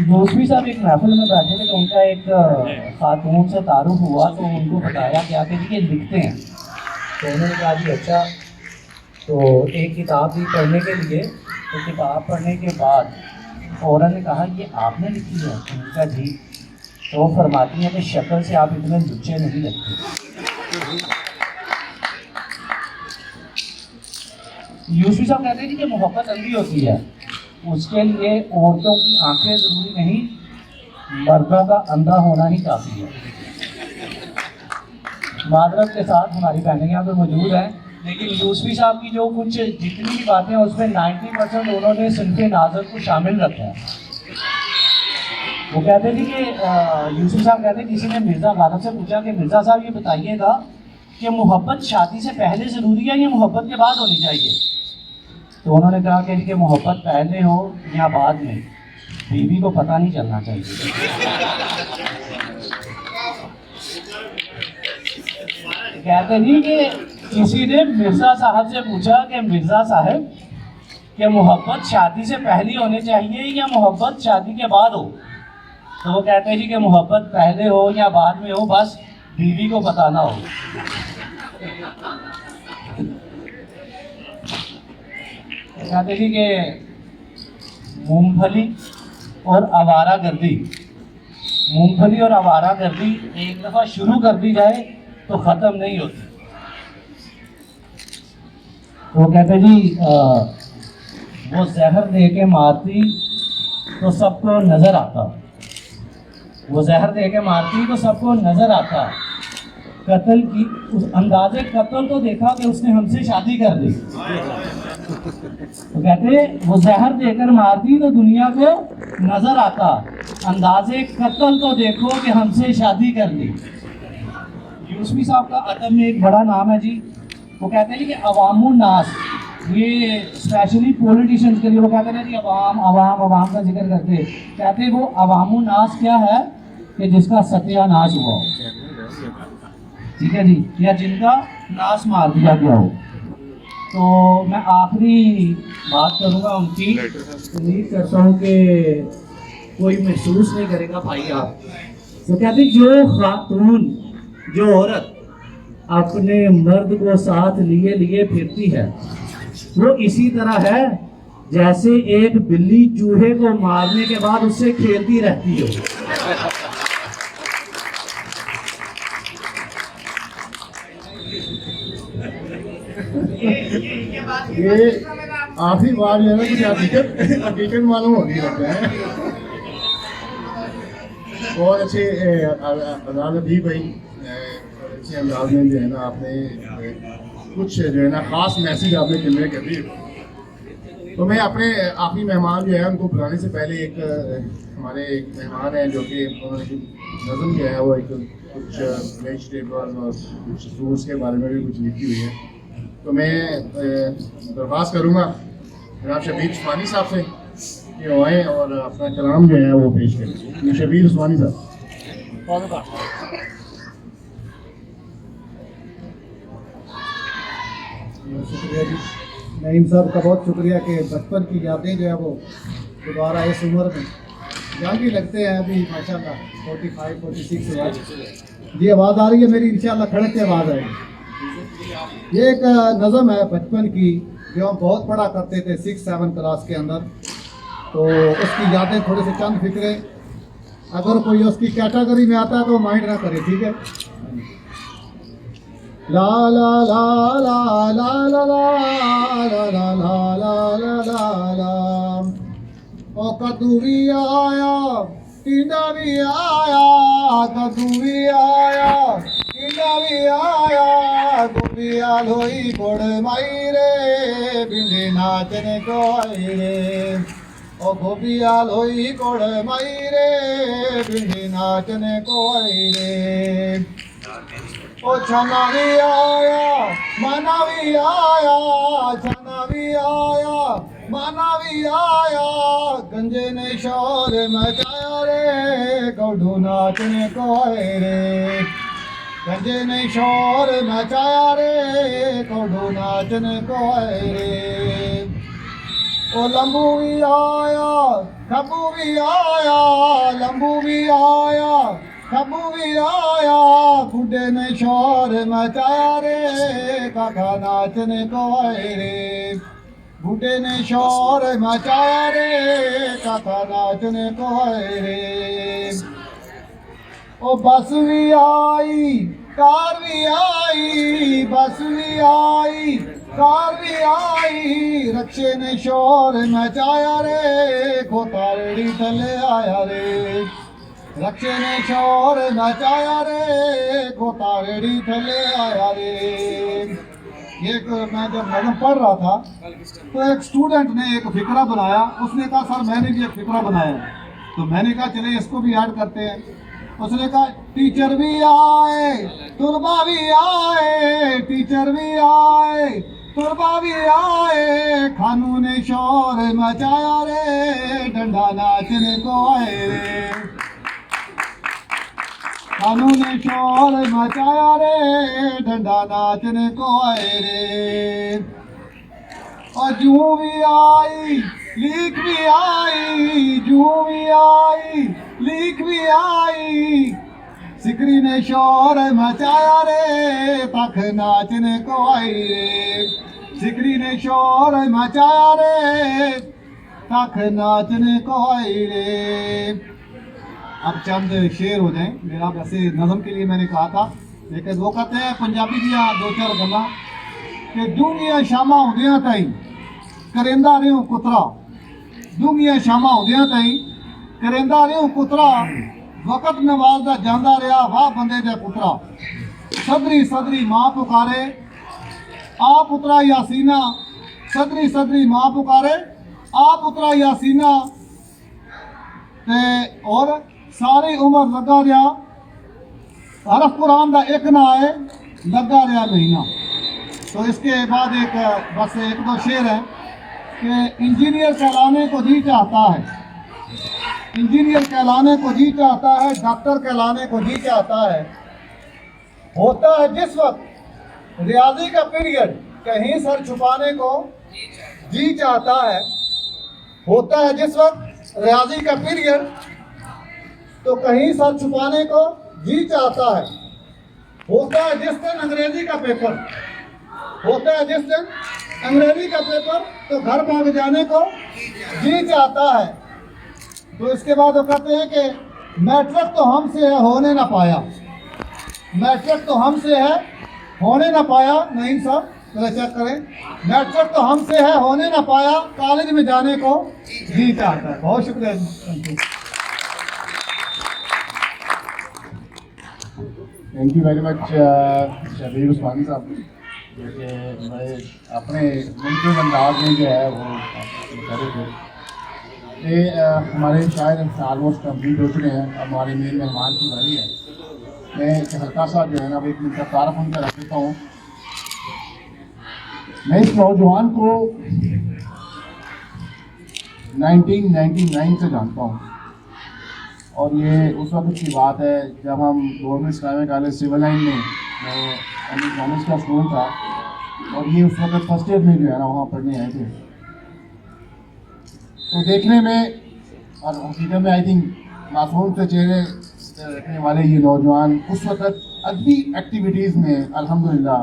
यूसुफ़ी साहब एक महफिल में बैठे थे तो उनका एक खातून से तारुफ हुआ, तो उनको बताया क्या कि ये लिखते हैं। तो उन्होंने कहा जी अच्छा, तो एक किताब दी पढ़ने के लिए। तो किताब पढ़ने के बाद औरत ने कहा ये आपने लिखी है? उनका जी। तो वो फरमाती हैं कि शक्ल से आप इतने लुच्चे नहीं लगते। यूसुफ़ी साहब कहते हैं जी कि मोहब्बत अंधी होती है, उसके लिए औरतों की आंखें ज़रूरी नहीं, मर्दों का अंधा होना ही काफ़ी है। मादरत के साथ हमारी बहनें यहाँ पर मौजूद हैं, लेकिन यूसुफ़ी साहब की जो कुछ जितनी भी बातें हैं उसमें 90% उन्होंने सिनफ़े नाज़र को शामिल रखा है। वो कहते थे कि यूसुफ़ी साहब कहते हैं किसी ने मिर्ज़ा गालिब से पूछा कि मिर्ज़ा साहब ये बताइएगा कि मोहब्बत शादी से पहले ज़रूरी है या मोहब्बत के बाद होनी चाहिए? तो उन्होंने कहा कि मोहब्बत पहले हो या बाद में बीवी को पता नहीं चलना चाहिए। कहते नहीं कि किसी ने मिर्ज़ा साहब से पूछा कि मिर्ज़ा साहब कि मोहब्बत शादी से पहले होनी चाहिए या मोहब्बत शादी के बाद हो? तो वो कहते हैं जी कि मोहब्बत पहले हो या बाद में हो, बस बीवी को बताना हो। कहते जी कि मूंगफली और आवारागर्दी, मूंगफली और आवारागर्दी एक दफ़ा शुरू कर दी जाए तो ख़त्म नहीं होती। वो कहते जी वो जहर दे के मारती तो सबको नज़र आता, वो जहर दे के मारती तो सबको नज़र आता, कत्ल की उस अंदाजे कत्ल तो देखा कि उसने हमसे शादी कर ली। तो कहते वो जहर देकर मारती तो दुनिया को नज़र आता, अंदाजे कत्ल तो देखो कि हमसे शादी कर ली। यूसुफ़ी साहब का अदब में एक बड़ा नाम है जी। वो कहते हैं कि अवामुन नास, ये स्पेशली पॉलिटिशियंस के लिए वो कहते हैं जी अवाम अवाम अवाम का जिक्र करते, कहते हैं वो अवामुन नास क्या है कि जिसका सत्यानाश हुआ हो, ठीक है जी, या जिनका नाश मार दिया गया हो। तो मैं आखिरी बात करूँगा उनकी, उम्मीद करता हूँ कि कोई महसूस नहीं करेगा भाई आप। तो कहते जो खातून, जो औरत अपने मर्द को साथ लिए लिए फिरती है वो इसी तरह है जैसे एक बिल्ली चूहे को मारने के बाद उससे खेलती रहती हो। ये आखिरी बार जो है ना कुछ हकीकत मालूम हो रही लगता है। बहुत अच्छे अदालत भी भाई अच्छे अंदाज में जो है ना आपने कुछ जो है ना ख़ास मैसेज आपने कन्वे कर दिए। तो मैं अपने आखिरी मेहमान जो है उनको बुलाने से पहले एक हमारे एक मेहमान हैं जो कि उन्होंने नज़म जो है वो एक कुछ वेजिटेबल्स और कुछ फ्रूट्स के बारे में भी कुछ लिखी हुई है। तो मैं दरख्वास्त करूँगा जनाब शबीर उस्मानी साहब से कि वो आएँ और अपना कलाम जो है वो पेश करें। शबीर उस्मानी साहब। शुक्रिया जी, नईम साहब का बहुत शुक्रिया कि बचपन की यादें जो है वो दोबारा इस उम्र में जंग ही लगते हैं। अभी माशाल्लाह 45-46 हुआ जी। आवाज़ आ रही है मेरी? इंशाल्लाह खड़क के आवाज़ आएगी। ये एक नज़म है बचपन की जो हम बहुत पढ़ा करते थे 6-7 क्लास के अंदर। तो उसकी यादें थोड़े से चंद फिक्रे, अगर कोई उसकी कैटेगरी में आता है तो माइंड ना करे, ठीक है। ला ला ला ला ला ला ला ला ला ला ला ला ला ओ कद्दू भी आया टींडा भी आया, कद्दू भी आया टींडा भी आया, गोभी आलोई गुड़ माई रे बिंदी नाचने को आई रे, ओ गोभी आलोई गुड़ माई रे बिंदी नाचने को आई रे। ओ छना भी आया माना भी आया, छना भी आया माना भी आया, गंजे ने शोर मचाया रे गौडू नाचने को आए रे, गंजे ने शोर मचाया रे गौडू नाचने को आए रे। ओ लंबू भी आया खब्बू भी आया, लंबू भी आया खब्बू भी आया, बुढ़े ने शोर मचाया रे काका नाचने को आए रे, बुढ़े ने शोर मचाया रे काका नाचने को आए रे। ओ बस भी आई कार भी आई, बस भी आई कार भी आई, रक्षे ने शोर मचाया रे खोतारेड़ी थले आया रे, रक्षे ने शोर नचाया रे गोतारेड़ी थले आया रे। ये मैं जब नज़म पढ़ रहा था तो एक स्टूडेंट ने एक फिक्रा बनाया। उसने कहा सर मैंने भी एक फिक्रा बनाया है। तो मैंने कहा चले इसको भी ऐड करते हैं। उसने कहा टीचर भी आए तुरबा भी आए, टीचर भी आए तुरबा भी आए, खानू ने शोर मचाया रे डंडा नाचने को आए रे, खानू ने शोर मचाया रे डंडा नाचने को आए रे। और जू भी आई लीक भी आई, जू भी आई लीक भी आई, सिकरी ने शोर मचाया रे तख नाचने को आई रे, सिकरी ने शोर मचाया रे तख नाचने को आई रे। अब चंद शेर हो जाएं। मेरा वैसे नज़म के लिए मैंने कहा था, लेकिन वो कहते हैं पंजाबी दिया 2-4 गल्लां कि दूंगियां शामा होंदियां ताई करेंदा रहियो कुतरा, दूंगियां शामा होंदियां ताई करेंदा रहियो कुतरा, वक़्त नवाज़दा जांदा रहा वाह बंदे दे पुत्रा, सदरी सदरी माँ पुकारे आ पुत्रा यासीना, सदरी सदरी माँ पुकारे आ पुत्रा यासीना, और सारी उम्र लगा रहा हरफ कुरान का एक ना आए लगा रहा महीना। तो इसके बाद एक बस 1-2 शेर है कि इंजीनियर कहलाने को जी चाहता है, इंजीनियर कहलाने को जी चाहता है, डॉक्टर कहलाने को जी चाहता है, होता है जिस वक्त रियाजी का पीरियड कहीं सर छुपाने को जी चाहता है, होता है जिस वक्त रियाजी का पीरियड तो कहीं सर छुपाने को जी चाहता है, होता है जिस दिन अंग्रेजी का पेपर, होता है जिस दिन अंग्रेजी का पेपर तो घर भाग जाने को जी चाहता है। तो इसके बाद वो कहते हैं कि मैट्रिक तो हमसे है होने ना पाया, मैट्रिक तो हमसे है होने ना पाया, नहीं साहब जरा चेक करें, मैट्रिक तो हमसे है होने ना पाया, कॉलेज में जाने को जी चाहता है। बहुत शुक्रिया। Thank you very much Shabir Usmani साहब। क्योंकि मैं अपने मुमकिन अंदाज में जो है वो करे थे। ये हमारे शायद ऑलमोस्ट कंप्लीट हो चुके हैं। अब हमारे मेन मेहमान की बारी है। मैं एक हल्का सा जो है ना एक मिनट का तारफ उनका रख देता हूँ। मैं इस नौजवान को 1999 से जानता हूँ और ये उस वक्त की बात है जब हम government Islamic college civil line में, मैं कॉलेज का स्टूडेंट था और ये उस वक्त फर्स्ट ईयर में जो है ना वहाँ पढ़ने आए थे। तो देखने में और हकीकत में आई थिंक मासूम से चेहरे रखने वाले ये नौजवान उस वक्त अदबी एक्टिविटीज़ में अल्हम्दुलिल्लाह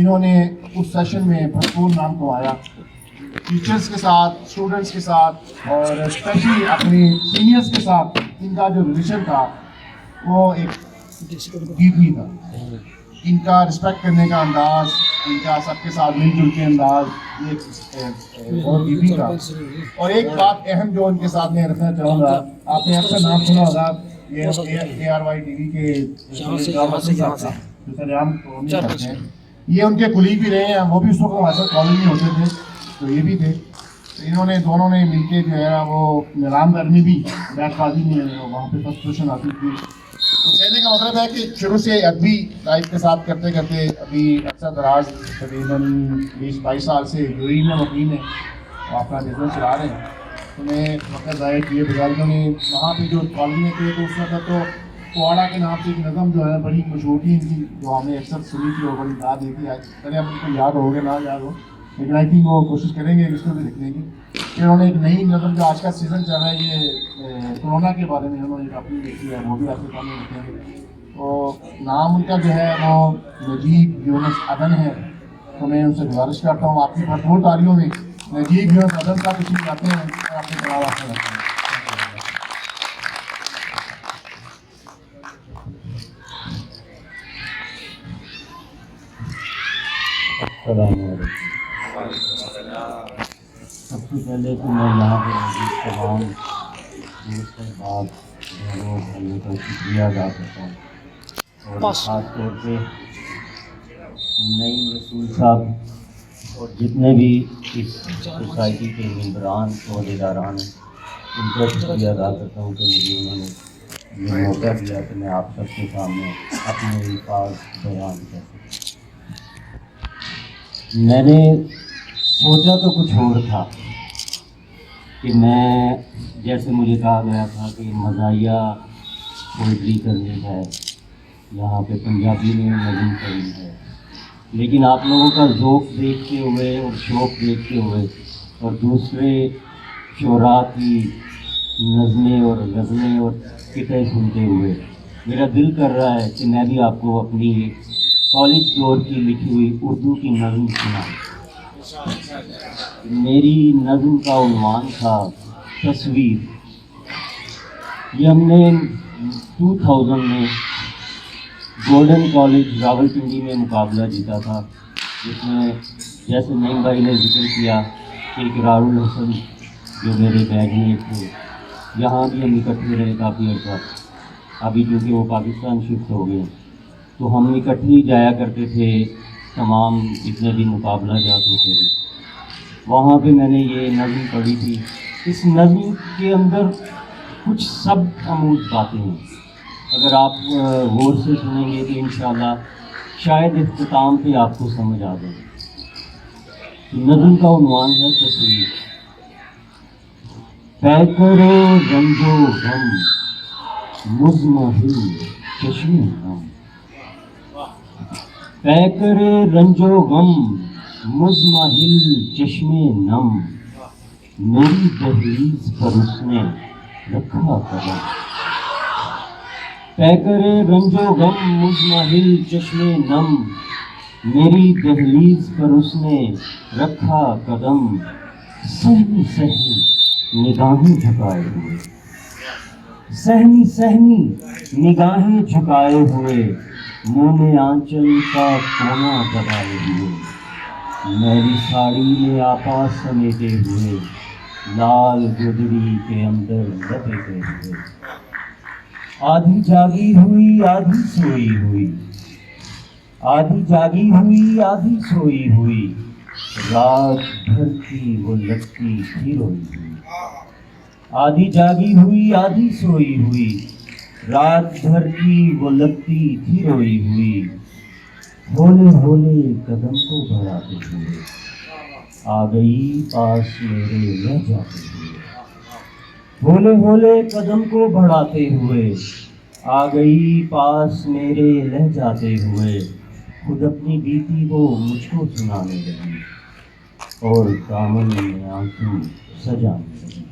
इन्होंने उस सेशन में भरपूर नाम कमाया, टीचर्स के साथ, स्टूडेंट्स के साथ और स्पेशली अपनी सीनियर्स के साथ इनका जो रिलेशन था वो एक दीदी था। इनका रिस्पेक्ट करने का अंदाज, इनका सबके साथ मिलजुल के अंदाज, ये बहुत दीदी था। और एक बात अहम जो उनके साथ में रखना चाहूँगा, आपने अक्सर नाम सुना होगा ये ARY TV के सरेआम करते हैं, ये उनके कुलीग भी रहे हैं। वो भी उस वक्त हमारे साथ कॉलेज में होते थे तो ये भी थे। तो इन्होंने दोनों ने मिलके जो है वो निलाम करनी भी बैटबाजी में वहाँ पे फर्स्ट पोजीशन हासिल की। तो कहने का मतलब है कि शुरू से अदबी लाइफ के साथ करते करते अभी अक्सर दराज तकरीबन 20-22 साल से यूएई में मुकीम है और अपना बिजनेस चला रहे हैं। तो मैं वक्त ज़ाहिर किए बुजुर्गों ने वहाँ पे जो कॉलेज में थे तो उस वक्त तो कुआड़ा के नाम से एक नज़म जो है बड़ी मशहूर थी इनकी, जो हमने अक्सर सुनी थी और बड़ी याद देखी। पहले अब उनको याद हो गया ना याद हो, लेकिन आई थिंक वो कोशिश करेंगे इसको भी लिखने की। फिर उन्होंने एक नई नज़म जो आज का सीज़न चल रहा है ये कोरोना के बारे में उन्होंने एक अपनी लिखी है, वो भी आपके सामने लिखेंगे। तो नाम उनका जो है वो नजीब यूनुस अदन है। तो मैं उनसे गुजारिश करता हूँ आपकी भरपूर तालियों में नजीब यूनुस अदन का कुछ जाते हैं और आपके जवाब आपसे रखते हैं। सबसे पहले तो मैं यहाँ पर तमाम दोस्त बात का शुक्रिया अदा करता हूँ और ख़ास तौर पे नईम रसूल साहब और जितने भी इस सोसाइटी के मेम्बरान अहदेदारान हैं उनका शुक्रिया अदा करता हूँ कि मुझे उन्होंने ये मौका दिया कि मैं आप सबके सामने अपने अल्फाज बयान कर सकूँ। मैंने सोचा तो कुछ और था कि मैं, जैसे मुझे कहा गया था कि मज़ाहिया पोइट्री करनी है, यहाँ पे पंजाबी में नज़म करनी है, लेकिन आप लोगों का ज़ौक़ देखते हुए और शौक़ देखते हुए और दूसरे शोरा की नज़में और गज़लें और किताबें सुनते हुए मेरा दिल कर रहा है कि मैं भी आपको अपनी कॉलेज दौर की लिखी हुई उर्दू की नज़म सुनाऊं। मेरी नज़म का उन्वान था तस्वीर। ये हमने 2000 में गोल्डन कॉलेज रावलपिंडी में मुकाबला जीता था, जिसमें जैसे नईम भाई ने जिक्र किया कि इकरारुल हसन जो मेरे बैचमेट थे, यहाँ भी हम इकट्ठे रहे काफ़ी अर्सा। अभी क्योंकि वो पाकिस्तान शिफ्ट हो गए तो हम इकट्ठे ही जाया करते थे, तमाम जितने भी मुकाबला जात होते थे। वहाँ पे मैंने ये नज़म पढ़ी थी। इस नज़म के अंदर कुछ सब आमूज बातें हैं, अगर आप गौर से सुनेंगे तो इंशाअल्लाह शायद इख्तिताम पे आपको समझ आ जाए। तो नज़म का उन्वान है तस्वीर। तय करो रंजो गम मुज़महिल चश्मे गम, तय करे रंजो गम मुज़महिल चश्मे नम, मेरी दहलीज पर उसने रखा कदम। तय करे रंजो गम मुज़महिल चश्मे नम, मेरी दहलीज पर उसने रखा कदम। सहमी सहमी निगाहें झुकाए हुए, सहमी सहमी निगाहें झुकाए हुए, मुँह में आंचल का कोना दबाए हुए, मेरी साड़ी में आपा समेटे हुए, लाल गुदड़ी के अंदर लपेटे हुए। आधी जागी हुई आधी सोई हुई, आधी जागी हुई आधी सोई हुई, रात भर की वो लगती थी रोई हुई। आधी जागी हुई आधी सोई हुई, रात भर की वो लगती थी रोई हुई। होले होले कदम को बढ़ाते हुए आ गई पास मेरे रह जाते हुए। होले होले कदम को बढ़ाते हुए आ गई पास मेरे रह जाते हुए। खुद अपनी बीती वो मुझको सुनाने लगी और दामन में आंसू सजाने लगी।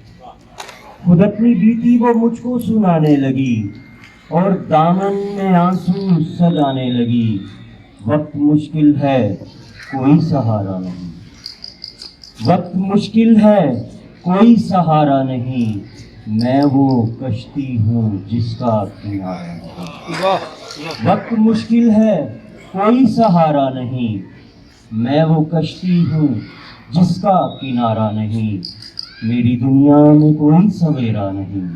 खुद अपनी बीती वो मुझको सुनाने लगी और दामन में आंसू सजाने लगी। वक्त मुश्किल है कोई सहारा नहीं, वक्त मुश्किल है कोई सहारा नहीं, मैं वो कश्ती हूँ जिसका किनारा नहीं। वक्त मुश्किल है कोई सहारा नहीं, मैं वो कश्ती हूँ जिसका किनारा नहीं। मेरी दुनिया में कोई सवेरा नहीं,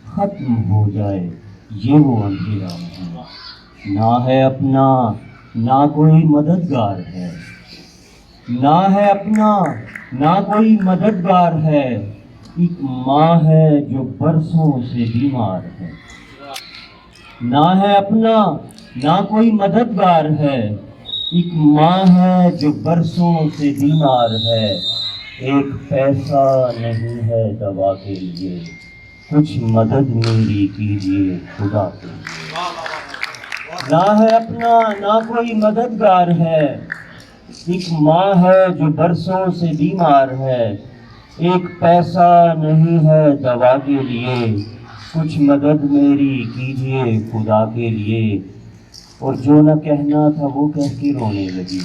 खत्म हो जाए ये वो अंधेरा नहीं। ना है अपना ना कोई मददगार है, ना है अपना ना कोई मददगार है। एक माँ है जो बरसों से बीमार है। ना है अपना ना कोई मददगार है, एक माँ है जो बरसों से बीमार है। एक पैसा नहीं है दवा के लिए, कुछ मदद मेरी कीजिए खुदा के लिए। ना है अपना ना कोई मददगार है, एक माँ है जो बरसों से बीमार है। एक पैसा नहीं है दवा के लिए, कुछ मदद मेरी कीजिए खुदा के लिए। और जो न कहना था वो कह के रोने लगी,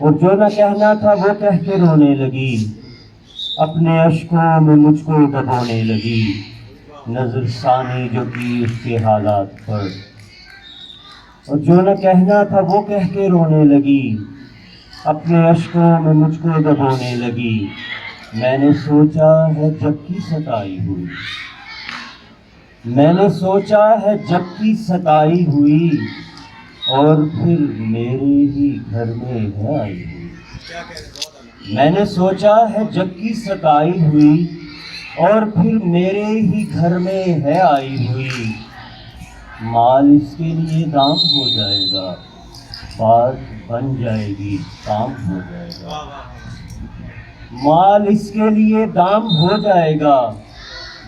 और जो न कहना था वो कह के रोने लगी। अपने अश्कों में मुझको दबाने लगी, नजर सानी जो की उसके हालात पर। और जो न कहना था वो कह के रोने लगी, अपने अश्कों में मुझको दबाने लगी। मैंने सोचा है जब की सताई हुई, मैंने सोचा है जब की सताई हुई, और फिर मेरे ही घर में है आई हुई। मैंने सोचा है जब की सताई हुई, और फिर मेरे ही घर में है आई हुई। माल इसके लिए दाम हो जाएगा, बात बन जाएगी काम हो जाएगा। माल इसके लिए दाम हो जाएगा,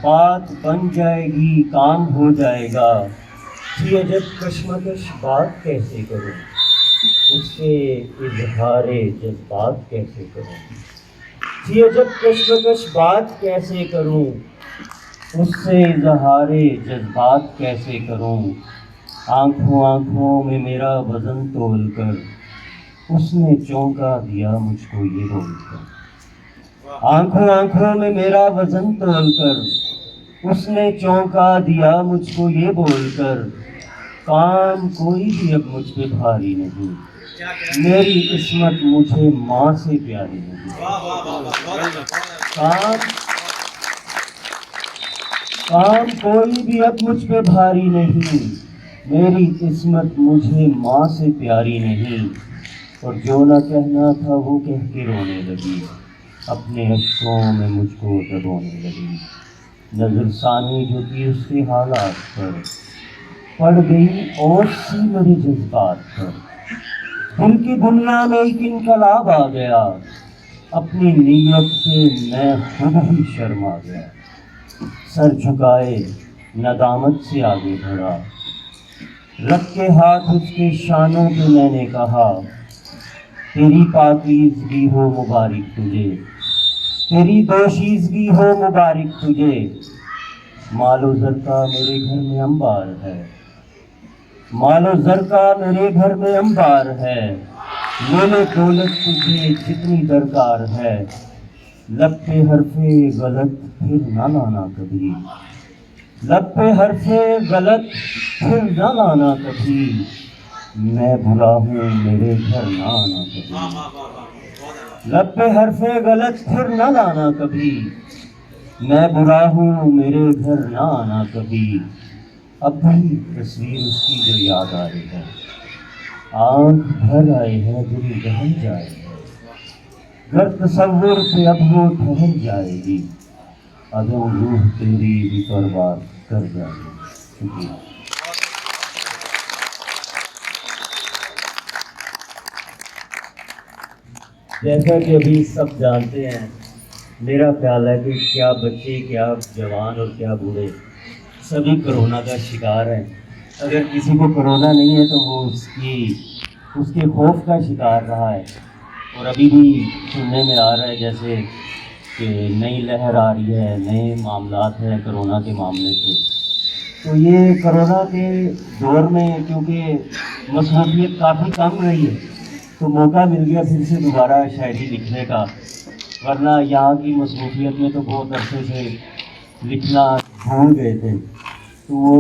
बात बन जाएगी काम हो जाएगा। ये जब कश्मकश बात कैसे करूं, उससे इजहारे जज्बात कैसे करूं। ये जब कश्मकश बात कैसे करूं, उससे इजहारे जज्बात कैसे करूं। आंखों आंखों में मेरा वजन तोल कर उसने चौंका दिया मुझको ये बोलकर। आंखों आंखों में मेरा वजन तोल कर उसने चौंका दिया मुझको ये बोलकर। काम कोई भी अब मुझ पे भारी नहीं, मेरी किस्मत मुझे माँ से प्यारी नहीं। काम कोई भी अब मुझ पे भारी नहीं, मेरी किस्मत मुझे माँ से प्यारी नहीं। और जो न कहना था वो कह के रोने लगी, अपने अश्कों में मुझको दबोने लगी। नजर सानी जो थी उसके हालात पर पड़ गई और सी मेरे जज्बात पर। दिल की दुनिया में एक इनकलाब आ गया, अपनी नीयत से मैं खुद ही शर्मा गया। सर झुकाए नदामत से आगे बढ़ा, रख के हाथ उसके शानों पे मैंने कहा, तेरी पाकीज़गी हो मुबारक तुझे, तेरी दोशीज़गी हो मुबारक तुझे। मालो ज़र का मेरे घर में अंबार है, मालो ज़र का मेरे घर में अंबार है। ले ले दौलत तुझे जितनी दरकार है, लब पे हरफे गलत फिर ना लाना कभी, लब पे हरफे गलत फिर ना लाना कभी। मैं बुरा हूँ मेरे घर ना आना कभी, लब पे हरफे गलत फिर ना लाना कभी। मैं बुरा हूँ मेरे घर ना आना कभी। अब भी तस्वीर उसकी जो याद आ रही है, आंख भर आए हैं दिल दहल जाए, गर तसव्वुर पे अब वो ठहर जाएगी, अदम रूह तेरी भी बर्बाद कर जाएगी। शुक्रिया। जैसा कि अभी सब जानते हैं, मेरा ख्याल है कि क्या बच्चे, क्या जवान और क्या बूढ़े सभी कोरोना का शिकार हैं। अगर किसी को कोरोना नहीं है तो वो उसके खौफ का शिकार रहा है। और अभी भी सुनने में आ रहा है जैसे कि नई लहर आ रही है, नए मामलात हैं कोरोना के मामले से। तो ये कोरोना के दौर में क्योंकि मसरूफियत काफ़ी कम रही है तो मौका मिल गया फिर से दोबारा शायरी लिखने का, वरना यहाँ की मसरूफियत में तो बहुत अरसे से लिखना भूल गए थे। तो वो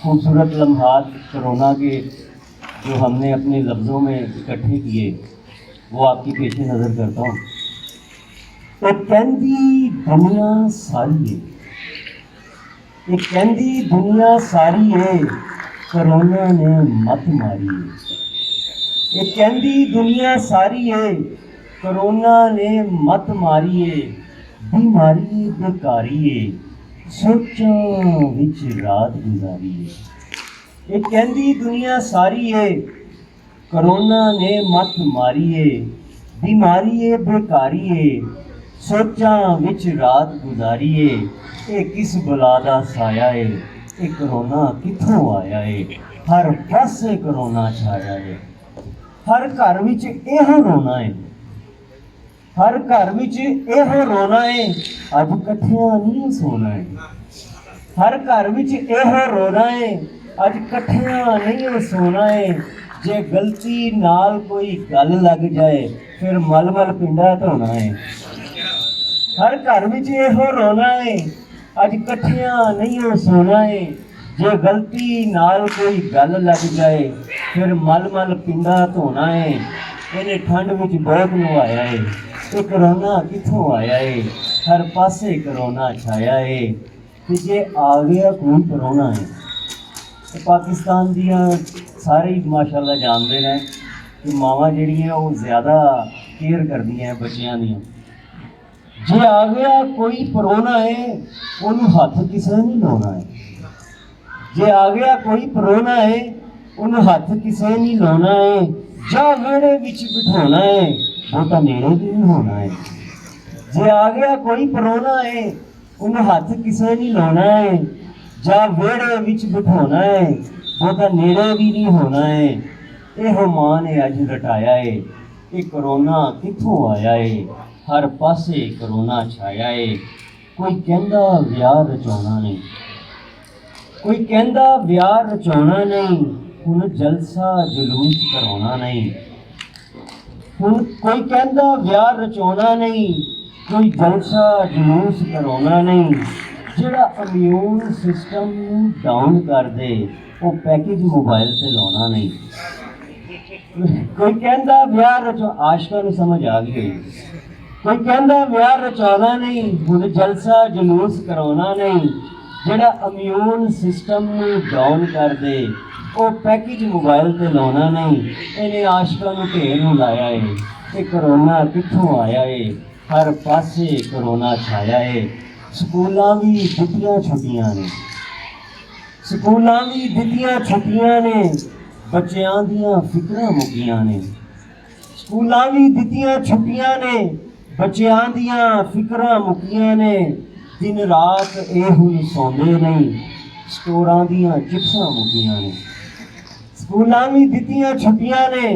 खूबसूरत लम्हात कोरोना के जो हमने अपने लफ्ज़ों में इकट्ठे किए वो आपकी पेश नज़र करता हूँ। एक कहती दुनिया सारी है, एक कहती दुनिया सारी है, कोरोना ने मत मारी है। एक कहती दुनिया सारी है, कोरोना ने मत मारी है, बीमारी बेकारी है, सोचों विच रात गुजारी है। एक कहती दुनिया सारी है, कोरोना ने मत मारी है, बीमारी है बेकारी है, सोचा विच रात गुजारी है। ये किस बला दा साया है, ये कोरोना कित्थों आया है, हर पासे कोरोना छाया है। हर घर विच एहो रोना है, हर घर विच एहो रोना है, अज कट्ठियां नहीं सोना है। हर घर विच एहो रोना है, अज कट्ठियां नहीं सोना है। जे गलती नाल कोई गल लग जाए फिर मल मल पिंडा धोना है। हर घर विच एहो रोना है, अज कट्ठियां नहीं सोना है। जे गलती नाल कोई गल लग जाए फिर मल मल पिंडा धोना है। इन्हें ठंड विच बहुत नवाया है, ये कोरोना कित्थों आया है, हर पासे कोरोना छाया है। ते जे आ गया कोई कोरोना है तो पाकिस्तान दियां सारे ही माशाअल्लाह जानते हैं कि मावां जिहड़ियां वो ज़्यादा केयर करदियां हैं बच्चियां दी। जे आ गया कोई कोरोना है उन्होंने हथ किसे नहीं लाना है। जे आ गया कोई परोना है उन्हें हाथ किसे नहीं लाना है। जा वेड़े विच बिठाना है, वो तो नेड़े भी नहीं होना है। जे आ गया कोई परोना है उन्हें हाथ किसे नहीं लाना है। जा वेड़े विच बिठाना है, वो तो नेड़े भी नहीं होना है। यह मां ने अज रटाया है, ये कोरोना कित्थों आया है, हर पासे कोरोना छाया है। कोई कहंदा विआह रचाउणा नहीं, कोई कहंदा विआह रचाउणा नहीं, हुण जलसा जलूस कराउणा नहीं। हुण कोई कहंदा विआह रचाउणा नहीं, कोई जलसा जलूस कराउणा नहीं। जिहड़ा इम्यून सिस्टम नूं डाउन कर दे वो पैकेज मोबाइल ते लाउणा नहीं। कोई कहंदा विआह रचा, आशका नूं समझ आ गई। कोई कहंदा विआह रचाउणा नहीं, हुण जलसा जलूस कराउणा नहीं। जिहड़ा इम्यून सिस्टम नूं डाउन कर दे वो पैकेज मोबाइल ते लाउणा नहीं। इन्हें आशकां नूं ढेर नूं लाया है, ये कोरोना कित्थों आया है, हर पासे कोरोना छाया है। स्कूलां भी दित्तियां छुट्टियां ने, स्कूलां भी दित्तियां छुट्टियां ने, बच्चियां दियां फिकरां मुक्कियां ने। स्कूलां भी दित्तियां छुट्टियां ने, बच्चियां दियां फिकरां मुक्कियां ने। दिन रात ये हुण सौंदे नहीं, स्टोरां दियां चिप्सां मुक्कियां ने। स्कूलां भी दित्तियां छुट्टियां ने,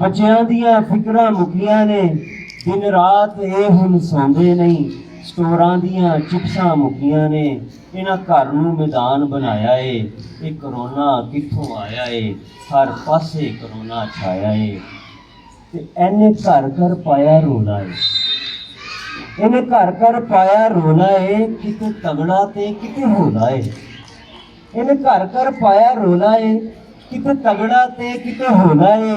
बच्चियां दियां फिकरां मुक्कियां ने। दिन रात ये हुण सौंदे नहीं, स्टोरां दियां चिप्सां मुक्कियां ने। इन्हां घर नूं मैदान बनाया है, ये कोरोना कित्थों आया है, हर पासे कोरोना छाया है। ते इन्हें घर घर पाया रोला है, इन्हें घर घर पाया रोला है, किते तगड़ा ते किते होला है। इन्हें घर घर पाया रोला है, किते तगड़ा ते किते होला है।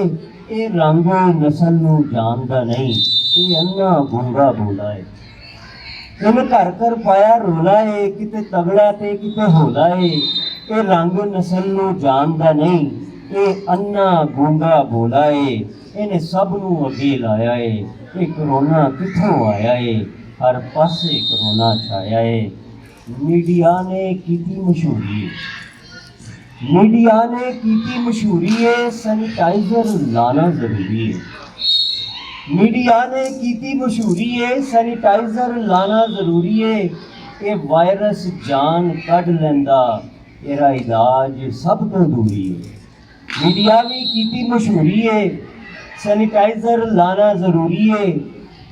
ये रंग नस्ल नूं जानदा नहीं, ये अन्ना गूंगा बोला है। इन्हें घर घर पाया रोला है, किते तगड़ा ते किते होला है। ये रंग नस्ल नूं जानदा नहीं, ਇਹ ਅੰਨਾ ਗੂੰਗਾ ਬੋਲਾ ਏ, ਇਹਨੇ ਸਭ ਨੂੰ ਅੱਗੇ ਲਾਇਆ ਏ। ਇਹ ਕਰੋਨਾ ਕਿੱਥੋਂ ਆਇਆ ਏ, ਹਰ ਪਾਸੇ ਕਰੋਨਾ ਛਾਇਆ ਏ। मीडिया ने की मशहूरी है, मीडिया ने की मशहूरी है, सैनिटाइजर लाना जरूरी है। मीडिया ने की मशहूरी है, सैनिटाइजर लाना जरूरी है। ये वायरस जान कढ़ लैंदा, एरा इलाज सब तो दूरी है। मीडिया भी की मशहूरी है, सैनिटाइजर लाना जरूरी है।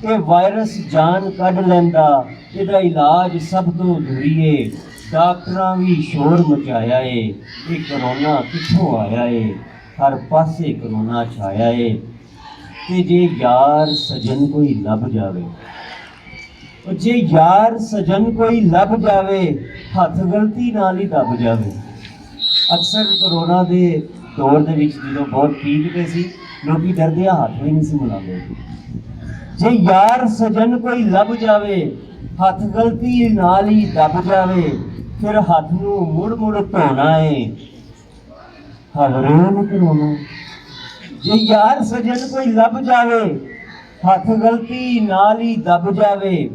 ये वायरस जान कढ़ लैंदा, ਇਹਦਾ ਇਲਾਜ ਸਭ ਤੋਂ ਦੂਰੀ ਏ। ਡਾਕਟਰਾਂ ਵੀ ਸ਼ੋਰ ਮਚਾਇਆ ਏ, ਇਹ ਕਰੋਨਾ ਕਿੱਥੋਂ ਆਇਆ ਏ, ਹਰ ਪਾਸੇ ਕਰੋਨਾ ਛਾਇਆ ਏ। ਤੇ ਜੇ ਯਾਰ ਸਜਣ ਕੋਈ ਲੱਭ ਜਾਵੇ, ਉਹ ਜੇ ਯਾਰ ਸਜਣ ਕੋਈ ਲੱਭ ਜਾਵੇ, ਹੱਥ ਗਲਤੀ ਨਾਲ ਹੀ ਦੱਬ ਜਾਵੇ। ਅਕਸਰ ਕਰੋਨਾ ਦੇ ਦੌਰ ਦੇ ਵਿੱਚ ਜਦੋਂ ਬਹੁਤ ਪੀਕ ਤੇ ਸੀ, ਲੋਕੀ ਡਰਦੇ ਹੱਥ ਵੀ ਨਹੀਂ ਸੀ ਮਿਲਾਉਂਦੇ। ਜੇ ਯਾਰ ਸਜਣ ਕੋਈ ਲੱਭ ਜਾਵੇ, ਹੱਥ ਗਲਤੀ ਨਾਲ ਹੀ ਦੱਬ ਜਾਵੇ, ਫਿਰ ਹੱਥ ਨੂੰ ਮੁੜ ਮੁੜ ਧੋਣਾ ਏ, ਹਵਰੇ ਨੂੰ ਕਰੋਨਾ। ਜੇ ਯਾਰ ਸਜਣ ਕੋਈ ਲੱਭ ਜਾਵੇ, ਹੱਥ ਗਲਤੀ ਨਾਲ ਹੀ ਦੱਬ ਜਾਵੇ,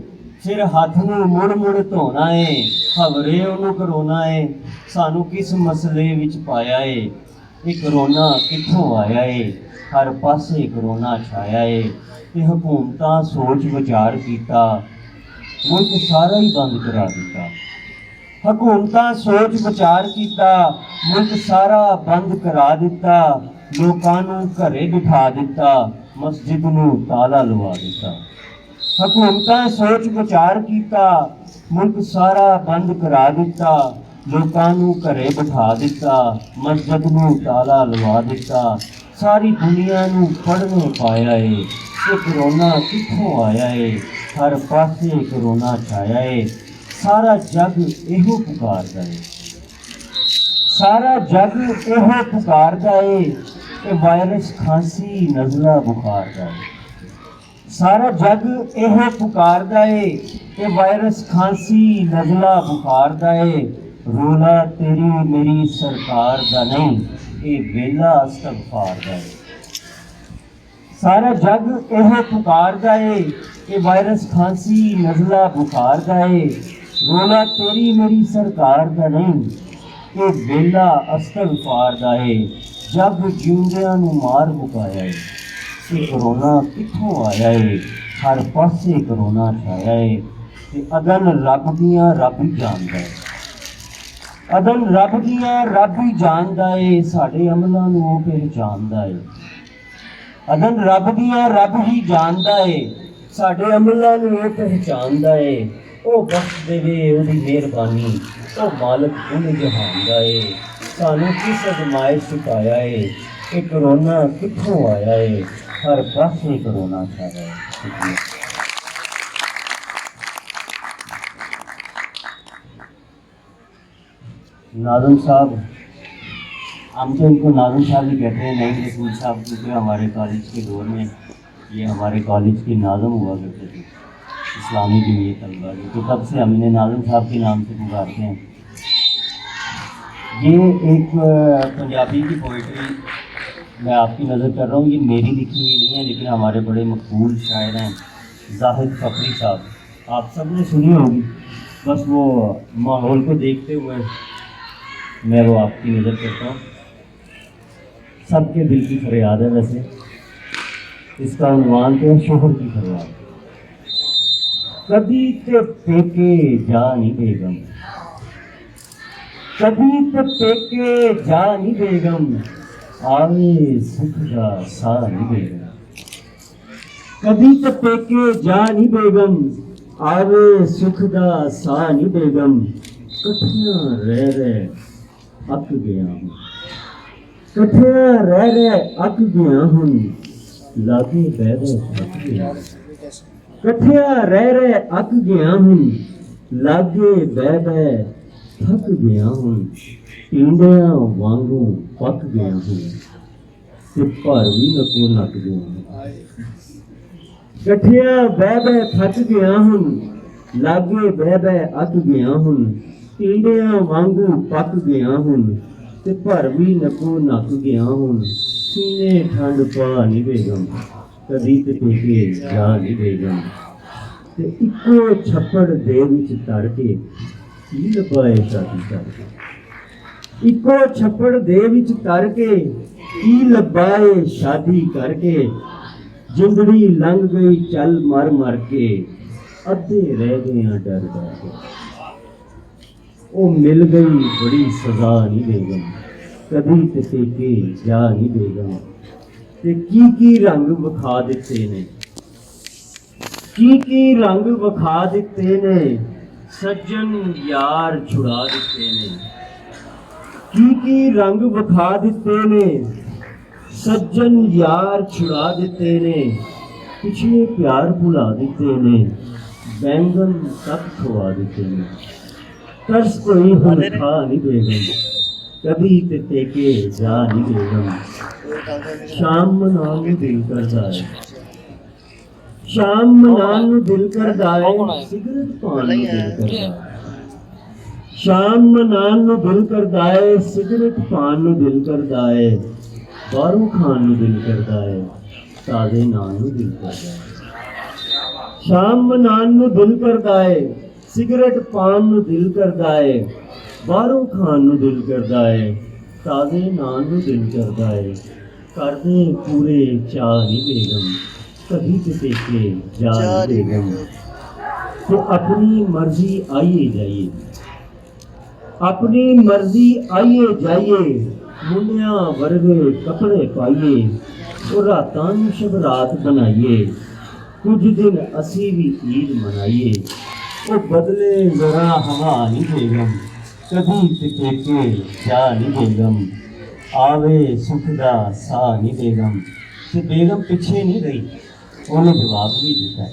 ਫਿਰ ਹੱਥ ਨੂੰ ਮੁੜ ਮੁੜ ਧੋਣਾ ਏ, ਹਵਰੇ ਉਹਨੂੰ ਕਰੋਨਾ ਏ। ਸਾਨੂੰ ਕਿਸ ਮਸਲੇ ਵਿੱਚ ਪਾਇਆ ਏ, ਇਹ ਕਰੋਨਾ ਕਿੱਥੋਂ ਆਇਆ ਏ, ਹਰ ਪਾਸੇ ਕਰੋਨਾ ਛਾਇਆ ਏ। ਤੇ ਹਕੂਮਤਾਂ ਸੋਚ ਵਿਚਾਰ ਕੀਤਾ, ਮੁਲਕ ਸਾਰਾ ਹੀ ਬੰਦ ਕਰਾ ਦਿੱਤਾ। ਹਕੂਮਤਾਂ ਸੋਚ ਵਿਚਾਰ ਕੀਤਾ, ਮੁਲਕ ਸਾਰਾ ਬੰਦ ਕਰਾ ਦਿੱਤਾ। ਲੋਕਾਂ ਨੂੰ ਘਰੇ ਬਿਠਾ ਦਿੱਤਾ, ਮਸਜਿਦ ਨੂੰ ਤਾਲਾ ਲਵਾ ਦਿੱਤਾ। ਹਕੂਮਤਾਂ ਸੋਚ ਵਿਚਾਰ ਕੀਤਾ, ਮੁਲਕ ਸਾਰਾ ਬੰਦ ਕਰਾ ਦਿੱਤਾ। ਲੋਕਾਂ ਨੂੰ ਘਰੇ ਬਿਠਾ ਦਿੱਤਾ, ਮਸਜਿਦ ਨੂੰ ਤਾਲਾ ਲਵਾ ਦਿੱਤਾ। ਸਾਰੀ ਦੁਨੀਆ ਨੂੰ ਪੜ੍ਹਨੇ ਪਾਇਆ ਏ, ਇਹ ਕਰੋਨਾ ਕਿੱਥੋਂ ਆਇਆ ਏ, ਹਰ ਪਾਸੇ ਕਰੋਨਾ ਛਾਇਆ ਏ। ਸਾਰਾ ਜੱਗ ਇਹੋ ਪੁਕਾਰਦਾ ਏ, ਸਾਰਾ ਜੱਗ ਇਹੋ ਪੁਕਾਰਦਾ ਏ, ਇਹ ਵਾਇਰਸ ਖਾਂਸੀ ਨਜ਼ਲਾ ਬੁਖਾਰ ਦਾ ਏ। ਸਾਰਾ ਜੱਗ ਇਹੋ ਪੁਕਾਰਦਾ ਏ, ਇਹ ਵਾਇਰਸ ਖਾਂਸੀ ਨਜ਼ਲਾ ਬੁਖਾਰ ਦਾ ਏ। ਰੋਲਾ ਤੇਰੀ ਮੇਰੀ ਸਰਕਾਰ ਦਾ ਨਹੀਂ, ਇਹ ਵੇਲਾ ਇਸਤਗਫਾਰ ਦਾ ਏ। ਸਾਰਾ ਜੱਗ ਇਹੋ ਪੁਕਾਰਦਾ ਏ, ਇਹ ਵਾਇਰਸ ਖਾਂਸੀ ਨਜ਼ਲਾ ਬੁਖਾਰ ਦਾ ਏ। ਰੋਲਾ ਤੇਰੀ ਮੇਰੀ ਸਰਕਾਰ ਦਾ ਨਹੀਂ, ਇਹ ਵੇਲਾ ਇਸਤਗਫਾਰ ਦਾ ਏ। ਜੱਗ ਜਿਉਂਦਿਆਂ ਨੂੰ ਮਾਰ ਮੁਕਾਇਆ ਏ, ਇਹ ਕਰੋਨਾ ਕਿੱਥੋਂ ਆਇਆ ਏ, ਹਰ ਪਾਸੇ ਕਰੋਨਾ ਛਾਇਆ ਏ। ਤੇ ਅਦਨ ਰੱਬ ਦੀਆਂ ਰੱਬ ਹੀ ਜਾਣਦਾ ਏ, ਅਦਨ ਰੱਬ ਦੀਆਂ ਰੱਬ ਹੀ ਜਾਣਦਾ ਏ। ਸਾਡੇ ਅਮਲਾਂ ਨੂੰ ਉਹ ਪਹਿਚਾਣਦਾ ਏ, ਅਦਨ ਰੱਬ ਦੀਆਂ ਰੱਬ ਹੀ ਜਾਣਦਾ ਏ। ਸਾਡੇ ਅਮਲਾਂ ਨੂੰ ਉਹ ਪਹਿਚਾਣਦਾ ਏ। ਉਹ ਬਖਸ਼ ਦੇਵੇ ਉਹਦੀ ਮਿਹਰਬਾਨੀ, ਉਹ ਮਾਲਕ ਕੁੱਲ ਜਹਾਨ ਦਾ ਏ। ਸਾਨੂੰ ਕਿਸ ਅਜ਼ਮਾਇਸ਼ ਛੁਪਾਇਆ ਏ, ਇਹ ਕਰੋਨਾ ਕਿੱਥੋਂ ਆਇਆ ਏ, ਹਰ ਪਾਸੇ ਕਰੋਨਾ छाया है। नाज़िम साहब, हम तो इनको नाज़िम साहब ही कहते हैं, नहीं रसूल साहब, क्योंकि हमारे कॉलेज के दौर में ये हमारे कॉलेज के नाज़िम हुआ करते थे, इस्लामी जमीयत तलबा के, तो तब से हमने नाज़िम साहब के नाम से पुकारते हैं। ये एक पंजाबी की पोइट्री मैं आपकी नज़र कर रहा हूँ, ये मेरी लिखी हुई नहीं है, लेकिन हमारे बड़े मकबूल शायर हैं जाहिद फ़खरी साहब, आप सब ने सुनी होगी। बस वो माहौल को देखते हुए मैं वो आपकी नज़र करता हूँ। सबके दिल की फरियाद है, वैसे इसका उन्वान तो शोहर की फरियाद। कभी ते पेके जानी बेगम, कभी ते पेके जानी बेगम, आवे सुख दा सानी बेगम। कभी ते पेके जानी बेगम, आवे सुख दा सानी बेगम। कठिया रह रहे अक गया हूँ, कठिया रह रहे अक गया हूँ, लागे बह रहे थक गया। कठिया रह रहे अक गया हूँ, लागे बह बह थक गया हूँ। टिंडिया वांगू पक गया हूँ, ते पर भी नको नक गया हूँ। कठिया बह बह थक गया हूँ, लागे बह बह अक गया हूँ। टिंडिया वांगू पक गया हूँ, ਤੇ ਭਰ ਵੀ ਨੱਕੋ ਨੱਕ ਗਿਆ ਹੁਣ ਸੀਨੇ ਠੰਡ ਪਾ ਨੀ ਬੇਗਮ ਕਦੀ ਤੇ ਪੇਕੇ ਜਾ ਨੀ ਬੇਗਮ ਤੇ ਇੱਕੋ ਛੱਪੜ ਦੇ ਵਿੱਚ ਤੜ ਕੇ ਕੀ ਲੱਭਾਏ ਸ਼ਾਦੀ ਕਰਕੇ ਇੱਕੋ ਛੱਪੜ ਦੇ ਵਿੱਚ ਤੜ ਕੇ ਕੀ ਲੱਭਾਏ ਸ਼ਾਦੀ ਕਰਕੇ ਜ਼ਿੰਦੜੀ ਲੰਘ ਗਈ ਚੱਲ ਮਰ ਮਰ ਕੇ ਅੱਧੇ ਰਹਿ ਗਏ ਆ ਡਰ ਡਰ ਕੇ ਉਹ ਮਿਲ ਗਈ ਬੜੀ ਸਜ਼ਾ ਨੀ ਬੇਗਮ ਕਦੀ ਤੇ ਪੇਕੇ ਜਾ ਨੀ ਬੇਗਮ ਤੇ ਕੀ ਰੰਗ ਵਿਖਾ ਦਿੱਤੇ ਨੇ ਕੀ ਰੰਗ ਵਿਖਾ ਦਿੱਤੇ ਨੇ ਸੱਜਣ ਯਾਰ ਛੁੜਾ ਦਿੱਤੇ ਨੇ ਕੀ ਰੰਗ ਵਿਖਾ ਦਿੱਤੇ ਨੇ ਸੱਜਣ ਯਾਰ ਛੁੜਾ ਦਿੱਤੇ ਨੇ ਪਿਛਲੇ ਪਿਆਰ ਭੁਲਾ ਦਿੱਤੇ ਨੇ ਬੈਂਗਨ ਤੱਕ ਖਵਾ ਦਿੱਤੇ ਨੇ ਤਰਸ ਕੋਈ ਹੁਣ ਖਾ ਨਹੀਂ ਬੇਗਮ ਕਦੀ ਤੇ ਟੇਕੇ ਜਾ ਨਹੀਂ ਬੇਗਮ ਸ਼ਾਮ ਮਨਾਉਣ ਨੂੰ ਦਿਲ ਕਰਦਾ ਹੈ ਸ਼ਾਮ ਮਨਾਉਣ ਨੂੰ ਦਿਲ ਕਰਦਾ ਹੈ ਸਿਗਰਟ ਪਾਉਣ ਨੂੰ ਦਿਲ ਕਰਦਾ ਹੈ ਸ਼ਾਮ ਮਨਾਉਣ ਨੂੰ ਦਿਲ ਕਰਦਾ ਹੈ ਸਿਗਰਟ ਪਾਉਣ ਨੂੰ ਦਿਲ ਕਰਦਾ ਹੈ ਬਾਹਰੋਂ ਖਾਣ ਨੂੰ ਦਿਲ ਕਰਦਾ ਹੈ ਤਾਜ਼ੇ ਨਾਨ ਨੂੰ ਦਿਲ ਕਰਦਾ ਹੈ ਸ਼ਾਮ ਮਨਾਉਣ ਨੂੰ ਦਿਲ ਕਰਦਾ ਹੈ ਸਿਗਰਟ ਪਾਉਣ ਨੂੰ ਦਿਲ ਕਰਦਾ ਹੈ ਬਾਹਰੋਂ ਖਾਣ ਨੂੰ ਦਿਲ ਕਰਦਾ ਹੈ ਤਾਜ਼ੇ ਨਾਨ ਨੂੰ ਦਿਲ ਕਰਦਾ ਹੈ ਕਰਦੇ ਪੂਰੇ ਚਾਹ ਨਹੀਂ ਬੇਗਮ ਕभी तो देखे जा बेगम तो अपनी मर्जी आइए जाइए अपनी मर्जी आइए जाइए मुंडिया वर्गे कपड़े पाइए और रातां शब रात बनाइए कुछ दिन असी भी ईद मनाइए वो बदले जरा हवा नहीं बेगम कभी तो देखे जा नहीं बेगम आवे सुख दा सा नहीं बेगम तो बेगम पीछे नहीं रही ਉਹਨੇ ਜਵਾਬ ਵੀ ਦਿੱਤਾ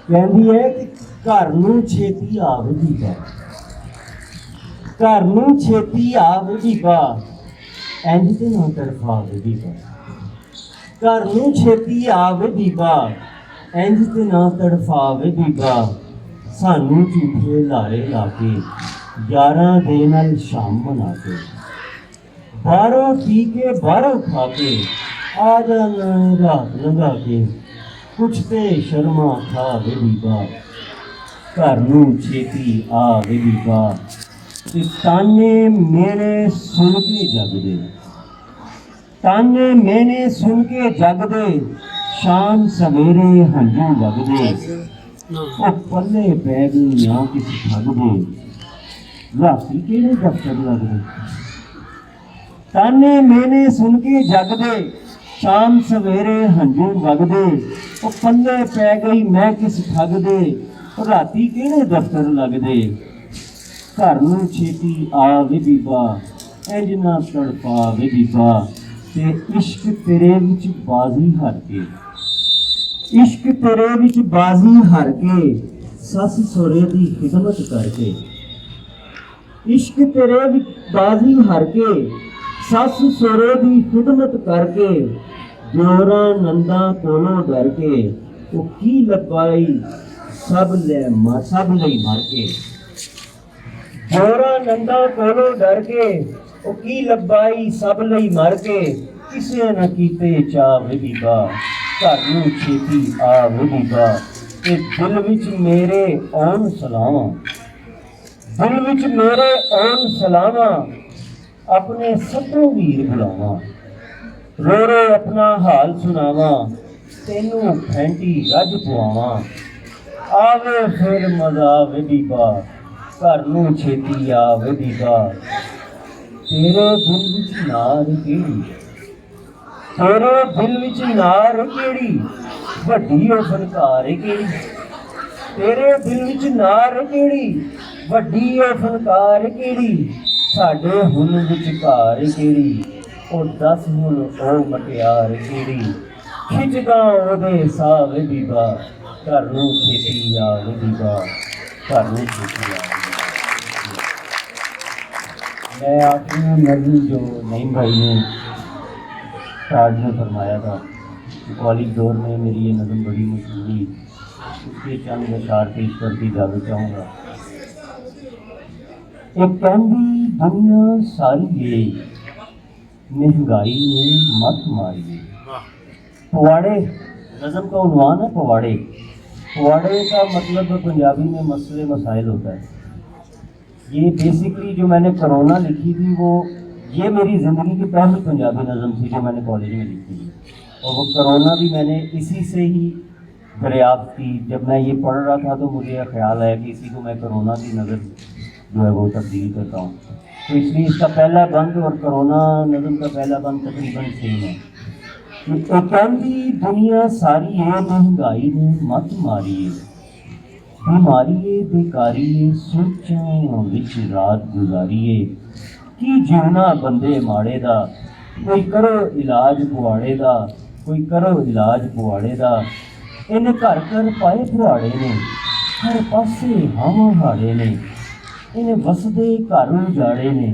ਕਹਿੰਦੀ ਹੈ ਕਿ ਘਰ ਨੂੰ ਛੇਤੀ ਆਵੇ ਦੀਪਾ ਘਰ ਨੂੰ ਛੇਤੀ ਆਵੇ ਦੀਪਾ ਇੰਜ ਤੇ ਨਾ ਤੜਫਾਵੇ ਦੀਪਾ ਘਰ ਨੂੰ ਛੇਤੀ ਆਵੇ ਦੀਪਾ ਇੰਜ ਤੇ ਨਾ ਤੜਫਾਵੇ ਦੀਪਾ ਸਾਨੂੰ ਝੂਠੇ ਲਾਰੇ ਲਾ ਕੇ ਯਾਰਾਂ ਦੇ ਨਾਲ ਸ਼ਾਮ ਮਨਾ ਕੇ ਬਾਹਰੋਂ ਪੀ ਕੇ ਬਾਹਰੋਂ ਖਾ ਕੇ आ जाना रात लगा के कुछ ते शर्मा खा वे बीबा घर नूं छेती आ वे बीबा ते ताने मेरे सुन के जगदे ताने मैंने सुन के जगदे शाम सवेरे हंजू वगदे ओ पल्ले पै गई ना किसी ठग दे राती केड़े दफ्तर लगदे ताने मैंने सुन के जगदे शाम सवेरे हंजू वगदे ओ पल्ले पै गई मैं किस ठग दे राती किहड़े दफ्तर लगदे घर नूं छेती आ वे बीबा इंज ना तड़पा वे बीबा ते इश्क तेरे विच बाजी हार के इश्क तेरे विच बाजी हार के सस सोरे दी खिदमत करके इश्क तेरे विच बाजी हार के सस सोरे दी खिदमत करके जोरा नंदा कोलों डर के वो की लपाई सब लई मार के जोरा नंदा कोलों डर के वो की लपाई सब लई मार के किसे न कीते चाह वे बीबा घर नूं छेती आ वे बीबा ते दिल विच मेरे आउण सलावां दिल विच मेरे आउण सलावां अपने सतों वीर बुलावां रो रो अपना हाल सुनावा तेनू फैंटी रज पवावा आवे फिर मजा आवे बीबा घर नूं छेती आवे बीबा तेरे दिल विच नार केड़ी तेरे दिल विच नार केड़ी वड्डी ओ फनकार केड़ी तेरे दिल विच नार केड़ी वड्डी ओ फनकार केड़ी साडे हुन विचकार केड़ी ਉਹ ਦਸ ਹੁਣ ਉਹ ਮਟਿਆਰ ਕਿਹੜੀ ਖਿੱਚਦਾ ਉਹਦੇ ਸਾਹ ਵੇ ਬੀਬਾ ਘਰ ਨੂੰ ਛੇਤੀ ਆ ਵੇ ਬੀਬਾ ਘਰ ਨੂੰ ਛੇਤੀ ਆ मैं अपनी नज़म जो नईम भाई ने स्टार्ट में फरमाया था कॉलेज दौर में मेरी ये नज़म बड़ी मशहूर हुई उसके चंद अशार पेश करके इजाज़त चाहूँगा। एक कहती दुनिया सारी है महंगाई ने मत मारी। पवाड़े नज़म का उन्वान है पवाड़े। पवाड़े का मतलब पंजाबी में मसले मसाइल होता है। ये बेसिकली जो मैंने कोरोना लिखी थी वो ये मेरी ज़िंदगी की पहली पंजाबी नज़म थी जो मैंने कॉलेज में लिखी थी, और वो कोरोना भी मैंने इसी से ही दरियाफ्त की। जब मैं ये पढ़ रहा था तो मुझे यह ख्याल आया कि इसी को मैं कोरोना की नज़र जो है वो तब्दील करता हूँ। तो इसलिए इसका पहला बंद और कोरोना नज़म का पहला बंद तकरीबन सेम है। कहती दुनिया सारी है महंगाई ने मत मारी है, बीमारी है बेकारी है सोचां विच रात गुजारी है। की जीवना बंदे माड़े दा कोई करो इलाज पुआड़े दा, कोई करो इलाज पुआड़े दा। इन्हें घर घर पाए पुआड़े ने हर पासे हावां हाड़े ने, इन्हें वसदे घर उजाड़े ने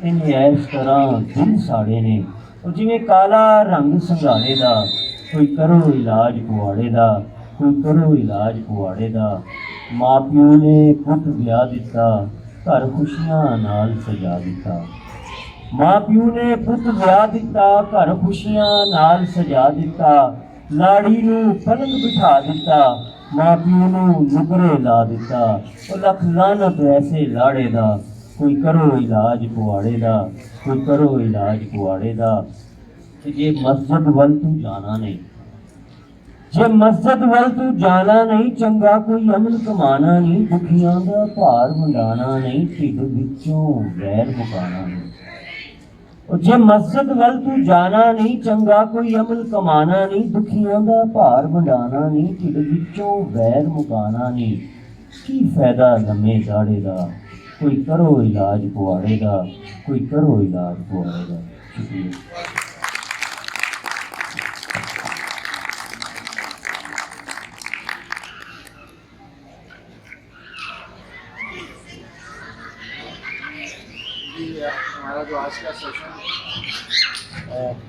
इन्हें ऐश तरह दिल साड़े ने। और जिमें काला रंग संघाड़े दा कोई करो इलाज पुआड़े दा, कोई करो इलाज पुआड़े दा। माँ प्यो ने पुत ब्याह दिता घर खुशियां नाल सजा दिता। माँ प्यो ने पुत ब्याह दिता घर खुशियां नाल सजा दिता। लाड़ी नूं पलंग बिठा दिता माँ प्यो नूं नुकरे ला दिता। और लख लानत ऐसे लाड़े दा कोई करो इलाज पुआड़े दा, कोई करो इलाज पुआड़े दा। जे मस्जिद वल तू जाना नहीं, जे मस्जिद वल तू जाना नहीं चंगा कोई अमल कमाना नहीं। दुखियां दा भार वंडाना नहीं ढिड विचों वैर मुकाना नहीं। और जे मस्जिद वल तू जाना नहीं चंगा कोई अमल कमाना नहीं। दुखियां दा भार वंडाना नहीं ढिड विचों वैर मुकाना नहीं। की फायदा लम्मे दाड़े दा कोई करो इलाज पुआड़े दा, कोई करो इलाज पुआड़े दा। शुक्रिया। हमारा जो आज का सेशन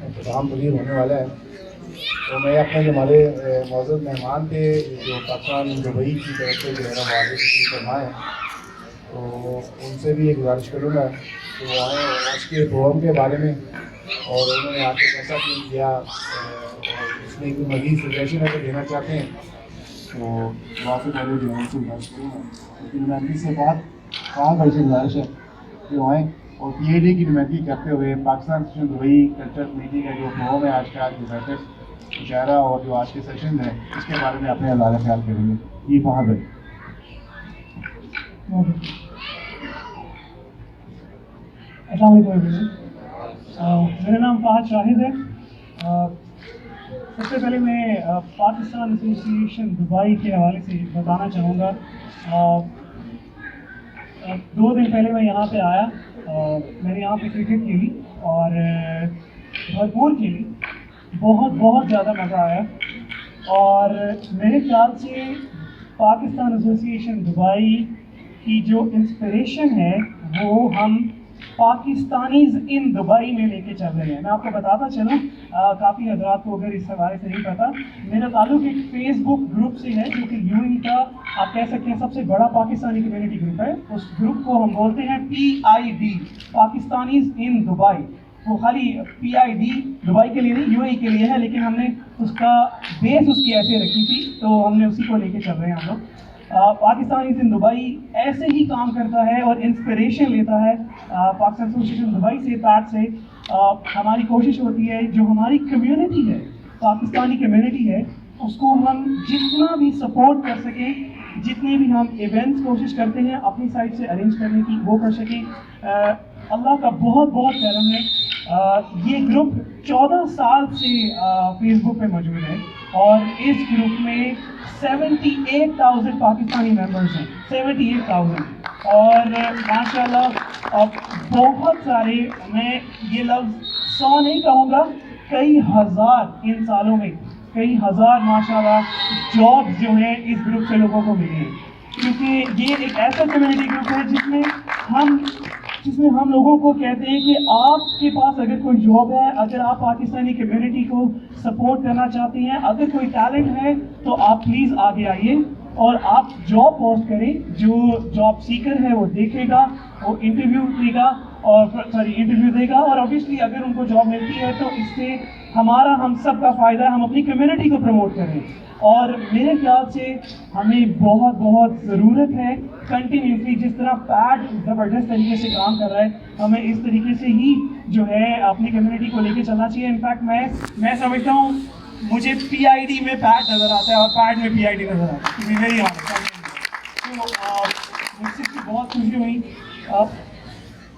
इंतजाम पजीर होने वाला है, तो मैं अपने जो हमारे मौजूद मेहमान थे जो पाकिस्तान दुबई की तरफ से जो है ना वाले फरमाए हैं, तो उनसे भी एक गुजारिश करूँगा कि वो आएँ और आज के प्रोग्राम के बारे में और उन्होंने आके कैसा फील किया और उसमें कोई मज़ीद सजेशन अगर देना चाहते हैं तो वाफ़ी पहले जो है उनसे गुजारिश करूँगा। लेकिन नुमाइंदगी से बात कहाँ भाई से गुजारिश है कि वो आएँ और PID की नुमाइंदगी करते हुए Pakistan association Dubai culture committee का जो प्रोग्राम है आज का, आज की बैठक मुशायरा और जो आज के सेशन है इसके बारे में अपने ज़्यादा ख्याल करेंगे। ये वहाँ गए। अस्सलाम वालेकुम एवरीवन। मेरा नाम फ़ाहद शाहिद है। सबसे पहले मैं पाकिस्तान एसोसिएशन दुबई के हवाले से बताना चाहूँगा। 2 दिन पहले मैं यहाँ पे आया, मैंने यहाँ पे क्रिकेट खेली और भरपूर खेली, बहुत ज़्यादा मज़ा आया। और मेरे ख्याल से पाकिस्तान एसोसिएशन दुबई की जो इंस्पिरेशन है वो हम पाकिस्तानीज़ इन दुबई में लेके चल रहे हैं। मैं आपको बताता चलूँ, काफ़ी हज़रात को अगर इस हवाले से नहीं पता, मेरा ताल्लुक एक फेसबुक ग्रुप से है जो कि UAE का आप कह सकते हैं सबसे बड़ा पाकिस्तानी कम्युनिटी ग्रुप है। उस ग्रुप को हम बोलते हैं PID, पाकिस्तानीज़ इन दुबई। वो खाली PID दुबई के लिए नहीं, UAE के लिए है, लेकिन हमने उसका बेस उसकी ऐसे रखी थी तो हमने उसी को लेके चल रहे हैं हम लोग। पाकिस्तानी इन दुबई ऐसे ही काम करता है और इंस्पिरेशन लेता है पाकिस्तान एसोसिएशन दुबई से, पैट से। हमारी कोशिश होती है जो हमारी कम्युनिटी है, पाकिस्तानी कम्युनिटी है, उसको हम जितना भी सपोर्ट कर सकें, जितने भी हम इवेंट्स कोशिश करते हैं अपनी साइड से अरेंज करने की वो कर सकें। अल्लाह का बहुत करम है। ये ग्रुप 14 साल से फेसबुक पे मौजूद है और इस ग्रुप में 78,000 पाकिस्तानी मेंबर्स हैं, 78,000। और माशाल्लाह बहुत सारे, मैं ये लफ्ज़ 100 नहीं कहूँगा, कई हज़ार इन सालों में कई हज़ार माशाल्लाह जॉब्स जो हैं इस ग्रुप से लोगों को मिली हैं। क्योंकि ये एक ऐसा कम्युनिटी ग्रुप है जिसमें हम लोगों को कहते हैं कि आपके पास अगर कोई जॉब है, अगर आप पाकिस्तानी कम्युनिटी को सपोर्ट करना चाहते हैं, अगर कोई टैलेंट है तो आप प्लीज़ आगे आइए और आप जॉब पोस्ट करें। जो जॉब सीकर है वो देखेगा, वो इंटरव्यू देगा और ऑब्वियसली अगर उनको जॉब मिलती है तो इससे हम सब का फ़ायदा है, हम अपनी कम्युनिटी को प्रमोट करें। और मेरे ख्याल से हमें बहुत बहुत ज़रूरत है कंटिन्यूसली, जिस तरह पैड ज़बरदस्त तरीके से काम कर रहा है, हमें इस तरीके से ही जो है अपनी कम्युनिटी को लेके चलना चाहिए। इनफैक्ट मैं समझता हूँ मुझे PID में पैड नज़र आता है और पैड में PID नज़र आता है, मेरी मुझसे बहुत खुशी हुई।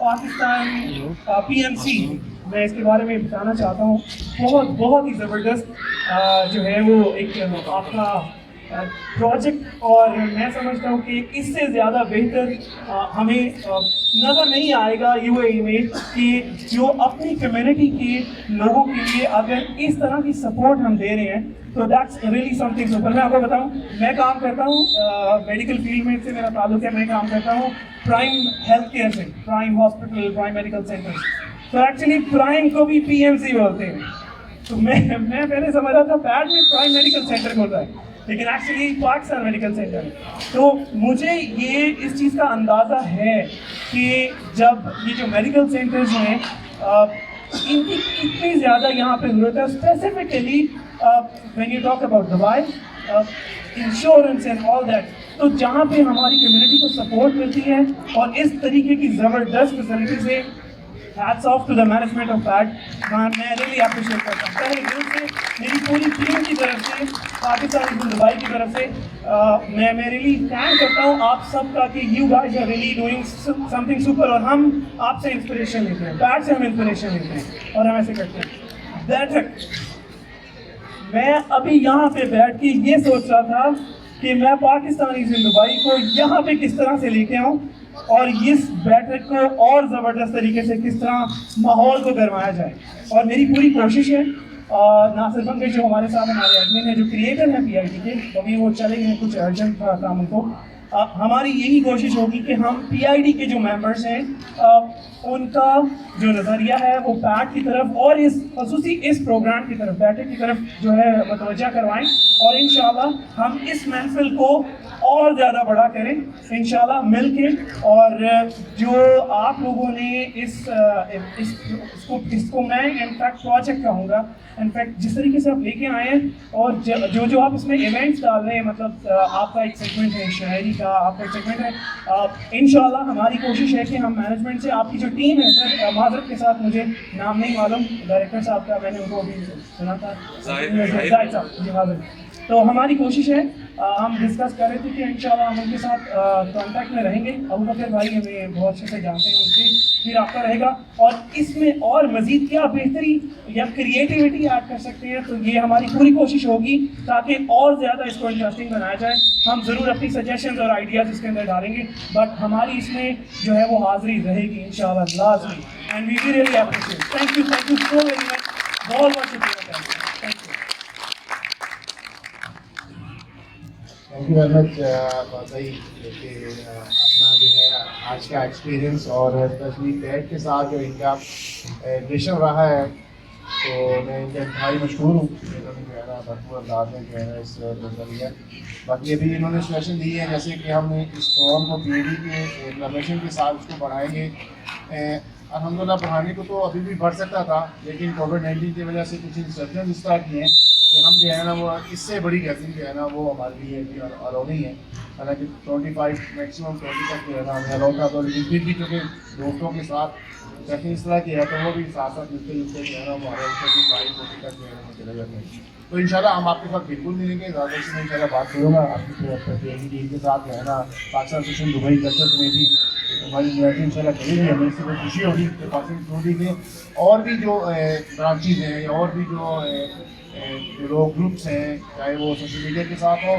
पाकिस्तान PMC मैं इसके बारे में बताना चाहता हूँ, बहुत ही ज़बरदस्त जो है वो एक आपका प्रोजेक्ट, और मैं समझता हूँ कि इससे ज़्यादा बेहतर हमें नज़र नहीं आएगा UAE में कि जो अपनी कम्युनिटी के लोगों के लिए अगर इस तरह की सपोर्ट हम दे रहे हैं तो दैट्स रियली समथिंग सुपर। मैं आपको बताऊं, मैं काम करता हूं मेडिकल फील्ड में, से मेरा ताल्लुक है। मैं काम करता हूं प्राइम हेल्थ केयर से, prime hospital, prime medical centre. तो एक्चुअली प्राइम को भी PMC बोलते हैं। तो मैं पहले समझ रहा था पैड में प्राइम मेडिकल सेंटर होता है, लेकिन एक्चुअली पाकिस्तान मेडिकल सेंटर है। तो मुझे ये इस चीज़ का अंदाज़ा है कि जब ये जो मेडिकल सेंटर्स हैं इनकी कितनी ज़्यादा यहाँ पे ज़रूरत है, specifically when you talk about दवाई, इंश्योरेंस एंड ऑल दैट। तो जहाँ पे हमारी कम्युनिटी को सपोर्ट मिलती है और इस तरीके की ज़बरदस्त फैसिलिटी से, hats off to the management of PAD. मैं रियली अप्रिशिएट करता हूँ पहले दिल से, मेरी पूरी टीम की तरफ से, पाकिस्तान दुबई की तरफ से मैं रियली थैंक करता हूँ आप सब का कि you guys are really doing something super. और हम आपसे इंस्पिरेशन लेते हैं, पैड से हम इंस्पिरेशन लेते हैं और हम ऐसे करते हैं। दैट मैं अभी यहाँ पे बैठ के ये सोच रहा था कि मैं पाकिस्तानी दुबई को यहाँ पे किस तरह से लेके आऊँ और इस बैठक को और ज़बरदस्त तरीके से किस तरह माहौल को गरमाया जाए। और मेरी पूरी कोशिश है, नासिर पंकज जो हमारे साथ हमारे एडमिन है, जो क्रिएटर हैं PID के, अभी वो चले गए, कुछ अर्जेंट काम उनको, हमारी यही कोशिश होगी कि हम PID के जो मेंबर्स हैं उनका जो नज़रिया है वो पैड की तरफ और इस खसूसी इस प्रोग्राम की तरफ, बैठक की तरफ जो है मतवज्जा करवाएं और इंशाल्लाह हम इस महफिल को और ज़्यादा बड़ा करें इंशाल्लाह मिल के। और जो आप लोगों ने इसको मैं इनफैक्ट प्रोजेक्ट कहूँगा, इनफैक्ट जिस तरीके से आप लेके आए हैं और जो आप इसमें इवेंट्स डाल रहे हैं, मतलब आपका एक सेगमेंट है शायरी का, आपका एक सेगमेंट है, इंशाल्लाह हमारी कोशिश है कि हम मैनेजमेंट से, आपकी जो टीम है सर, माजरत के साथ मुझे नाम नहीं मालूम डायरेक्टर साहब का, मैंने उनको अभी सुना था, जाहिद साहब जी माजरत। तो हमारी कोशिश है, हम डिस्कस कर रहे थे कि इंशाल्लाह हम उनके साथ कांटेक्ट में रहेंगे। अबू बकर भाई हमें बहुत अच्छे से जानते हैं, उनसे भी रब्ता रहेगा और इसमें और मज़ीद क्या बेहतरी या क्रिएटिविटी ऐड कर सकते हैं, तो ये हमारी पूरी कोशिश होगी ताकि और ज़्यादा इसको इंटरेस्टिंग बनाया जाए। हम ज़रूर अपनी सजेशंस और आइडियाज़ इसके अंदर डालेंगे, बट हमारी इसमें जो है वो हाज़िरी रहेगी इंशाल्लाह लाज़मी। And we really appreciate, thank you so very much, बहुत बहुत शुक्रिया, thank you. Thank you very much भाई कि अपना जो है आज का एक्सपीरियंस और स्पेशली पैड के साथ जो इनका रिलेशन रहा है, तो मैं इनका इंतहाई मशहूर हूँ। इन्होंने जो है ना भरपूर अंदाज में जो है ना इस नजरिया, बाकी अभी इन्होंने सजेशन दी है जैसे कि हम इस फॉर्म को PID के इंफॉर्मेशन के साथ उसको बढ़ाएंगे। अल्हम्दुलिल्लाह बढ़ाने को तो अभी भी बढ़ सकता था, लेकिन कोविड-19 की वजह से कुछ इंस्ट्रक्शन इस तरह की हैं कि हम जो है ना वो इससे बड़ी गैदरिंग जो है ना वो हमारे लिए अलाउ नहीं है। हालांकि 25 मैक्सिमम 20 तक जो है ना हमें अलाउ था, तो लेकिन फिर भी क्योंकि दोस्तों के साथ जैसे इस तरह की है तो वो भी साथ साथ मिलते जुलते जो है ना हमारे ऊपर 22 तक जो है ना चले जाते हैं। तो इंशाल्लाह हम आपके साथ बिल्कुल मिलेंगे, ज़्यादा से मैं इंशाल्लाह बात करूँगा आपकी टीम के साथ जो है ना Pakistan session Dubai culture committee हमारी यूनिवर्सिटी इंशाल्लाह करेगी। हमें इससे बहुत खुशी होगी कि पाकिस्तान कमेटी के और भी जो ब्रांचेज हैं या और भी जो लोग ग्रुप्स हैं, चाहे वो सोशल मीडिया के साथ हो,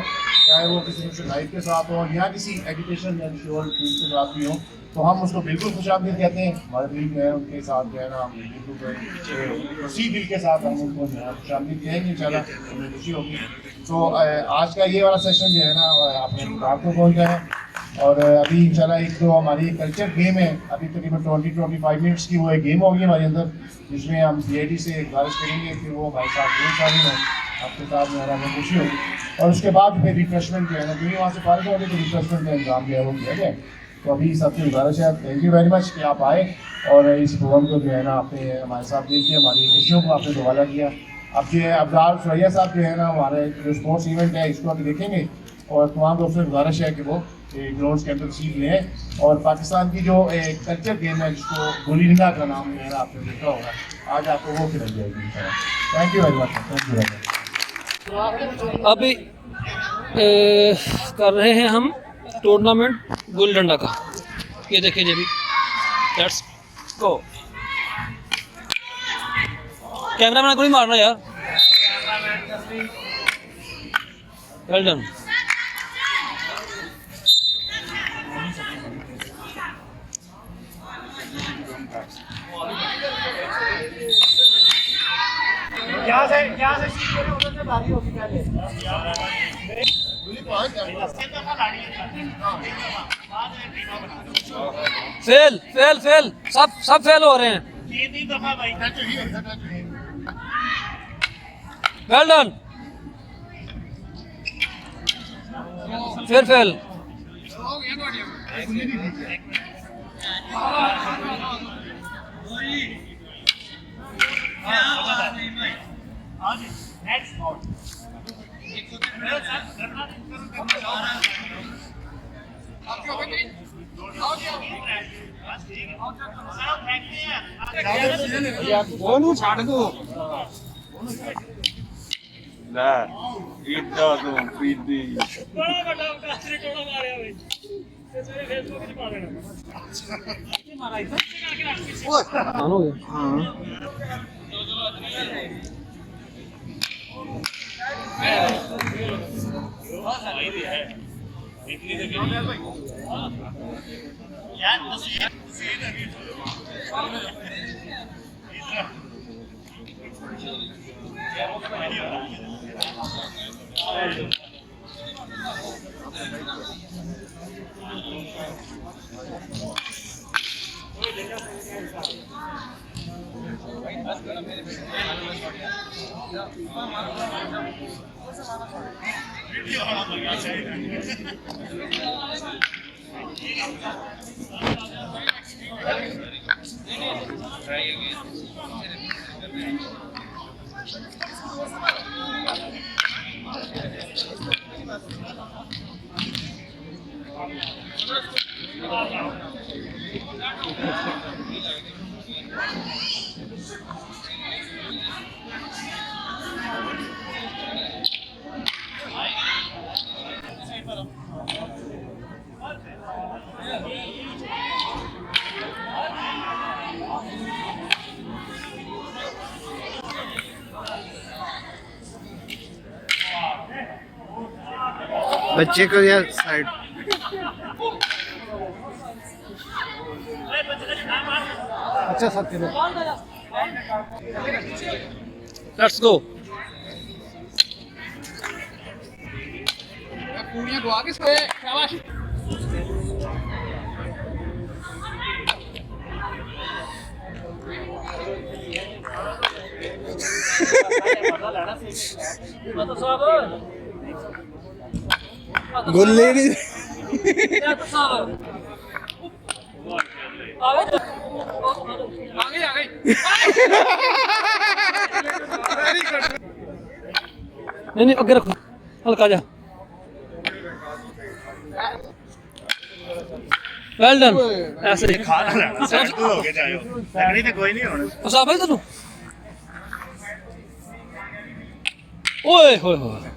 चाहे वो किसी सोशल लाइफ के साथ हो या किसी एजुकेशन या किसी और फील्ड के साथ भी हो, तो हम उसको बिल्कुल खुशामदीद कहते हैं। हमारे दिल जो है उनके साथ जो है ना हम बिल्कुल उसी दिल के साथ हम उनको जो है खुशामदीद कहेंगे इंशाल्लाह, हमें खुशी होगी। तो आज का ये वाला सेशन जो है ना आपने रात को पहुँचा है और अभी इंशाल्लाह एक तो हमारी कल्चर गेम है, अभी तकरीबन 20-25 मिनट्स की वो एक गेम होगी हमारे अंदर, जिसमें हम PID से गुजारिश करेंगे कि वो हमारे साथ बहुत सारी हैं, आपके साथ जो है ना हमें खुशी होगी। और उसके बाद फिर रिफ्रेशमेंट जो है ना, क्योंकि वहाँ से फारिग होगी तो रिफ्रेशमेंट का इंतजाम जो है वो किया जाए। तो अभी सबसे गुजारिश है, थैंक यू वेरी मच कि आप आए और इस प्रोग्राम को जो है ना आपने हमारे साथ देख के हमारी इश्यूओं को आपने दोबारा किया। अब जो है अब्रार सुरैया साहब जो है ना हमारे जो स्पोर्ट्स इवेंट है इसको अभी देखेंगे और तमाम दोस्तों से गुजारिश है कि वो ग्राउंड्स के अंदर तशरीफ लें और पाकिस्तान की जो एक कल्चर गेम है जिसको गुल्ली डंडा का नाम जो है ना आपने देखा होगा, आज आपको वो खिलाई जाएगी। Thank you very much, thank you very much. अभी कर रहे हैं हम टूर्नामेंट गुल्ली डंडा का, ये देखिए जी, लेट्स गो। कैमरा मैन को नहीं मारना यार, वेल डन। यहाँ से उधर से बारी होगी पहले। फेल फेल फेल, सब फेल हो रहे हैं। वेल डन, फिर फेल। ਉਹਨੂੰ ਛੱਡ ਦੋ ਲੈ ਇੱਦਾਂ ਤੋਂ ਪੀਦੀ बड़ा बड़ा कासरी टोला मारे हुए ते तेरे फेसबुक पे पा देना ये मारा इधर ऑन हो गया। बच्चे को यार साइड अच्छा साथी लेट्स गो। ਪੂਰੀਆਂ ਗਵਾ ਕੇ ਸੋਏ ਸ਼ਾਬਾਸ਼ गुल्ली नहीं नहीं अगे रखो, हल्का जा। Well done. ऐसे खाना लेना साइड तो हो के जाओ लैनी तो कोई नहीं होना मुसाफिर तेनू ओए होए होए